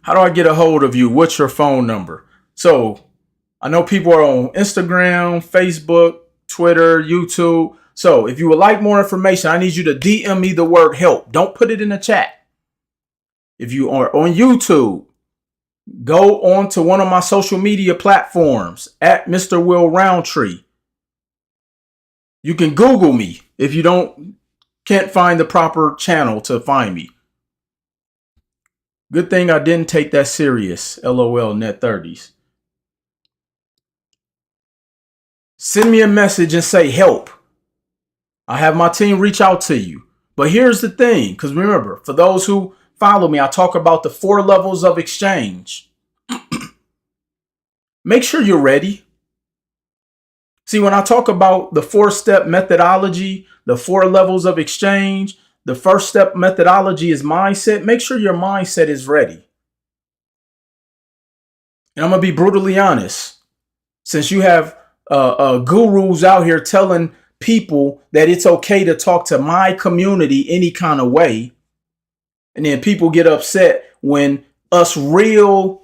How do I get a hold of you? What's your phone number? So I know people are on Instagram, Facebook, Twitter, YouTube. So if you would like more information, I need you to DM me the word help. Don't put it in the chat. If you are on YouTube, go on to one of my social media platforms at Mr. Will Roundtree. You can Google me if you can't find the proper channel to find me. Good thing I didn't take that serious. LOL net 30s. Send me a message and say help. I have my team reach out to you. But here's the thing, because remember, for those who follow me, I talk about the 4 levels of exchange. Make sure you're ready. See, when I talk about the 4-step methodology, the 4 levels of exchange, the first step methodology is mindset. Make sure your mindset is ready. And I'm going to be brutally honest. Since you have gurus out here telling people that it's okay to talk to my community any kind of way, and then people get upset when us real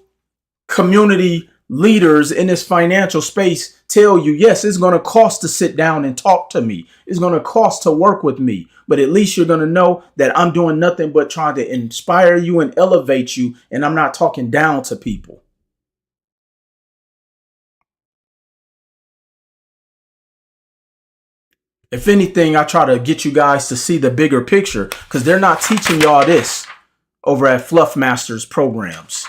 community leaders in this financial space tell you, yes, it's going to cost to sit down and talk to me. It's going to cost to work with me. But at least you're going to know that I'm doing nothing but trying to inspire you and elevate you. And I'm not talking down to people. If anything, I try to get you guys to see the bigger picture because they're not teaching y'all this over at Fluff Masters programs.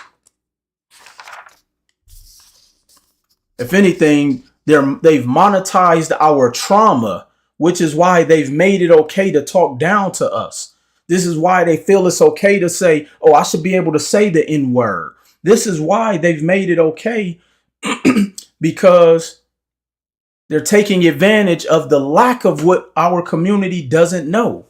If anything, they've monetized our trauma, which is why they've made it okay to talk down to us. This is why they feel it's okay to say, oh, I should be able to say the N word. This is why they've made it okay because they're taking advantage of the lack of what our community doesn't know.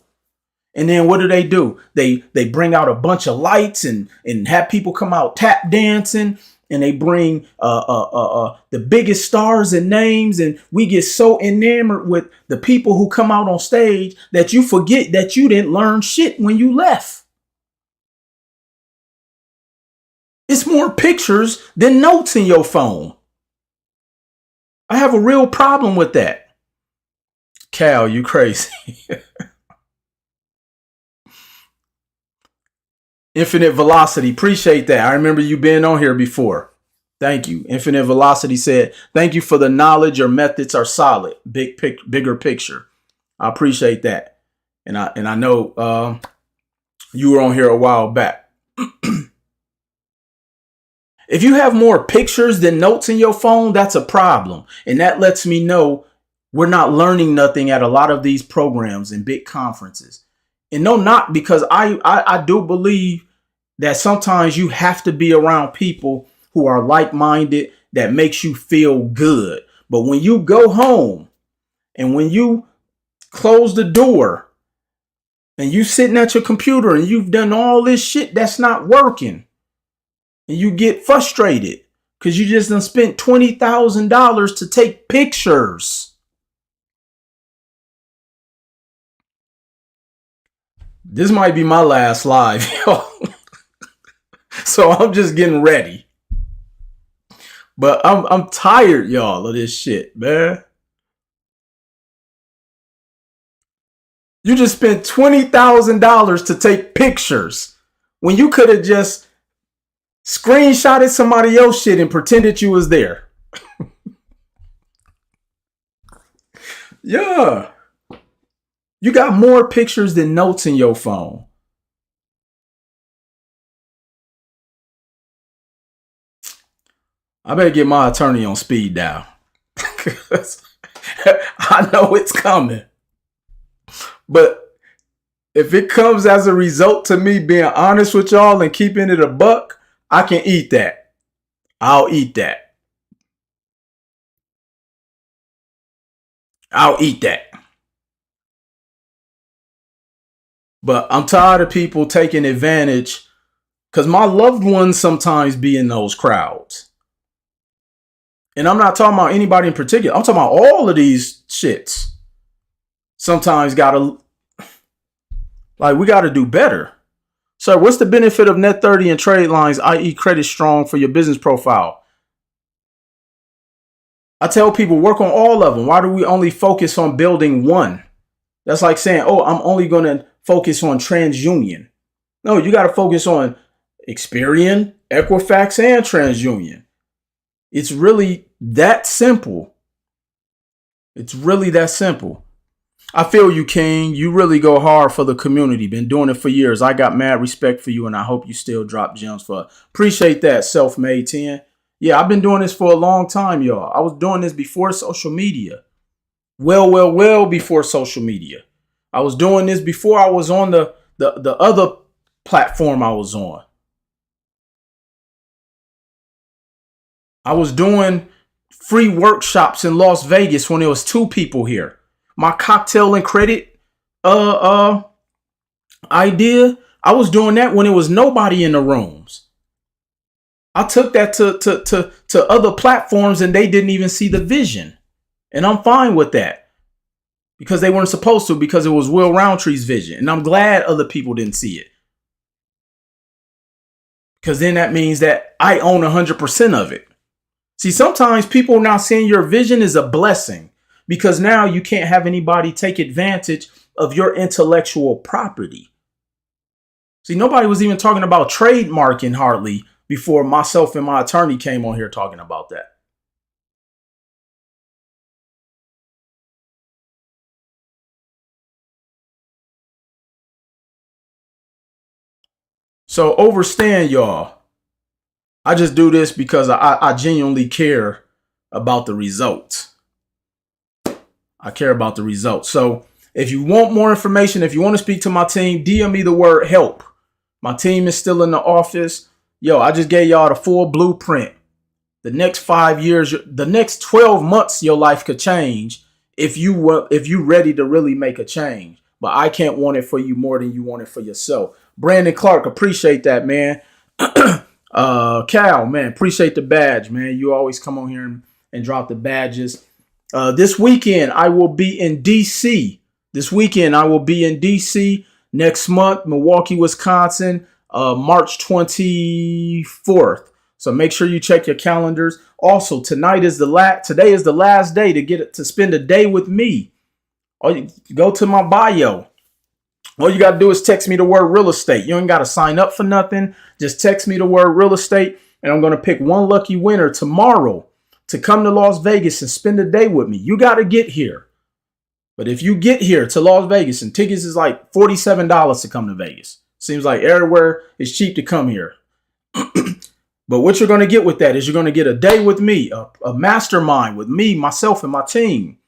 And then what do? They bring out a bunch of lights and have people come out tap dancing. And they bring the biggest stars and names. And we get so enamored with the people who come out on stage that you forget that you didn't learn shit when you left. It's more pictures than notes in your phone. I have a real problem with that. Cal, you crazy. Infinite Velocity, appreciate that. I remember you being on here before. Thank you. Infinite Velocity said, thank you for the knowledge. Your methods are solid. Bigger picture. I appreciate that. And I know you were on here a while back. If you have more pictures than notes in your phone, that's a problem. And that lets me know we're not learning nothing at a lot of these programs and big conferences. And no, not because I do believe that sometimes you have to be around people who are like-minded that makes you feel good. But when you go home and when you close the door and you sitting at your computer and you've done all this shit that's not working and you get frustrated because you just done spent $20,000 to take pictures. This might be my last live, yo. So I'm just getting ready. But I'm tired, y'all, of this shit, man. You just spent $20,000 to take pictures when you could have just screenshotted somebody else's shit and pretended you was there. Yeah. You got more pictures than notes in your phone. I better get my attorney on speed dial. I know it's coming. But if it comes as a result to me being honest with y'all and keeping it a buck, I can eat that. I'll eat that. I'll eat that. But I'm tired of people taking advantage because my loved ones sometimes be in those crowds. And I'm not talking about anybody in particular. I'm talking about all of these shits. Sometimes we gotta do better. So what's the benefit of net 30 and trade lines, i.e. credit strong for your business profile? I tell people work on all of them. Why do we only focus on building one? That's like saying, oh, I'm only going to focus on TransUnion. No, you got to focus on Experian, Equifax, and TransUnion. It's really that simple. It's really that simple. I feel you, King. You really go hard for the community. Been doing it for years. I got mad respect for you, and I hope you still drop gems for it. Appreciate that, Self-Made 10. Yeah, I've been doing this for a long time, y'all. I was doing this before social media. Well before social media. I was doing this before I was on the other platform I was on. I was doing free workshops in Las Vegas when there was 2 people here. My cocktail and credit idea, I was doing that when there was nobody in the rooms. I took that to other platforms and they didn't even see the vision. And I'm fine with that. Because they weren't supposed to, because it was Will Roundtree's vision. And I'm glad other people didn't see it. because then that means that I own 100% of it. See, sometimes people not seeing your vision is a blessing, because now you can't have anybody take advantage of your intellectual property. See, nobody was even talking about trademarking hardly before myself and my attorney came on here talking about that. So overstand, y'all. I just do this because I genuinely care about the results. I care about the results. So if you want more information, if you want to speak to my team, DM me the word help. My team is still in the office. Yo, I just gave y'all the full blueprint. The next 5 years, the next 12 months, your life could change if you ready to really make a change. But I can't want it for you more than you want it for yourself. Brandon Clark, appreciate that, man. Cal, man, appreciate the badge, man. You always come on here and drop the badges. This weekend, I will be in D.C. Next month, Milwaukee, Wisconsin, March 24th. So make sure you check your calendars. Also, today is the last day to spend a day with me. Go to my bio. All you got to do is text me the word real estate. You ain't got to sign up for nothing. Just text me the word real estate, and I'm going to pick one lucky winner tomorrow to come to Las Vegas and spend a day with me. You got to get here. But if you get here to Las Vegas, and tickets is like $47 to come to Vegas. Seems like everywhere is cheap to come here. But what you're going to get with that is you're going to get a day with me, a mastermind with me, myself, and my team.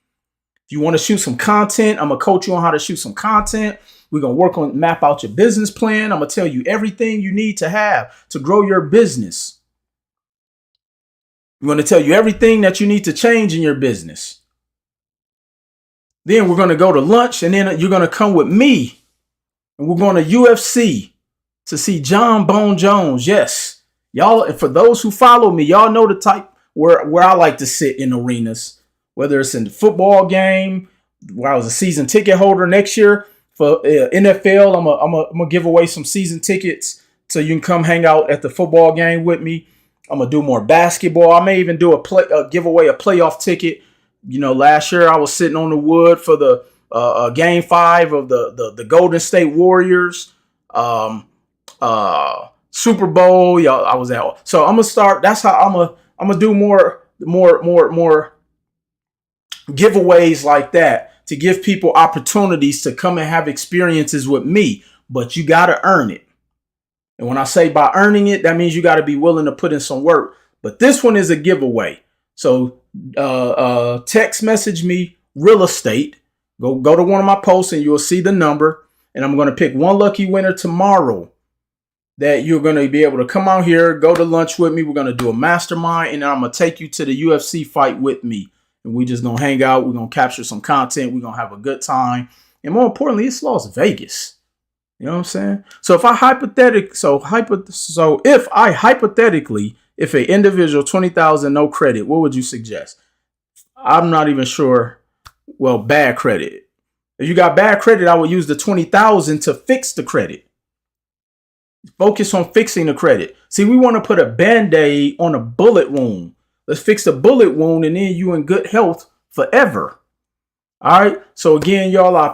If you want to shoot some content, I'm going to coach you on how to shoot some content. We're going to work on map out your business plan. I'm going to tell you everything you need to have to grow your business. I'm going to tell you everything that you need to change in your business. Then we're going to go to lunch, and then you're going to come with me, and we're going to UFC to see John Bone Jones. Yes, y'all, for those who follow me, y'all know the type where I like to sit in arenas, whether it's in the football game, where I was a season ticket holder. Next year for NFL, I'm gonna give away some season tickets so you can come hang out at the football game with me. I'm gonna do more basketball. I may even do give away a playoff ticket. You know, last year I was sitting on the wood for the game 5 of the Golden State Warriors Super Bowl. Yeah, I was at. So I'm gonna start. That's how I'm gonna do more giveaways like that to give people opportunities to come and have experiences with me. But you got to earn it. And when I say by earning it, that means you got to be willing to put in some work. But this one is a giveaway. So text message me real estate. Go to one of my posts and you'll see the number. And I'm going to pick one lucky winner tomorrow that you're going to be able to come out here, go to lunch with me. We're going to do a mastermind, and I'm going to take you to the UFC fight with me. And we just going to hang out. We're going to capture some content. We're going to have a good time. And more importantly, it's Las Vegas. You know what I'm saying? So if I hypothetically, if an individual 20,000 no credit, what would you suggest? I'm not even sure. Well, bad credit. If you got bad credit, I would use the 20,000 to fix the credit. Focus on fixing the credit. See, we want to put a Band-Aid on a bullet wound. Let's fix the bullet wound, and then you in good health forever. All right. So again, y'all, I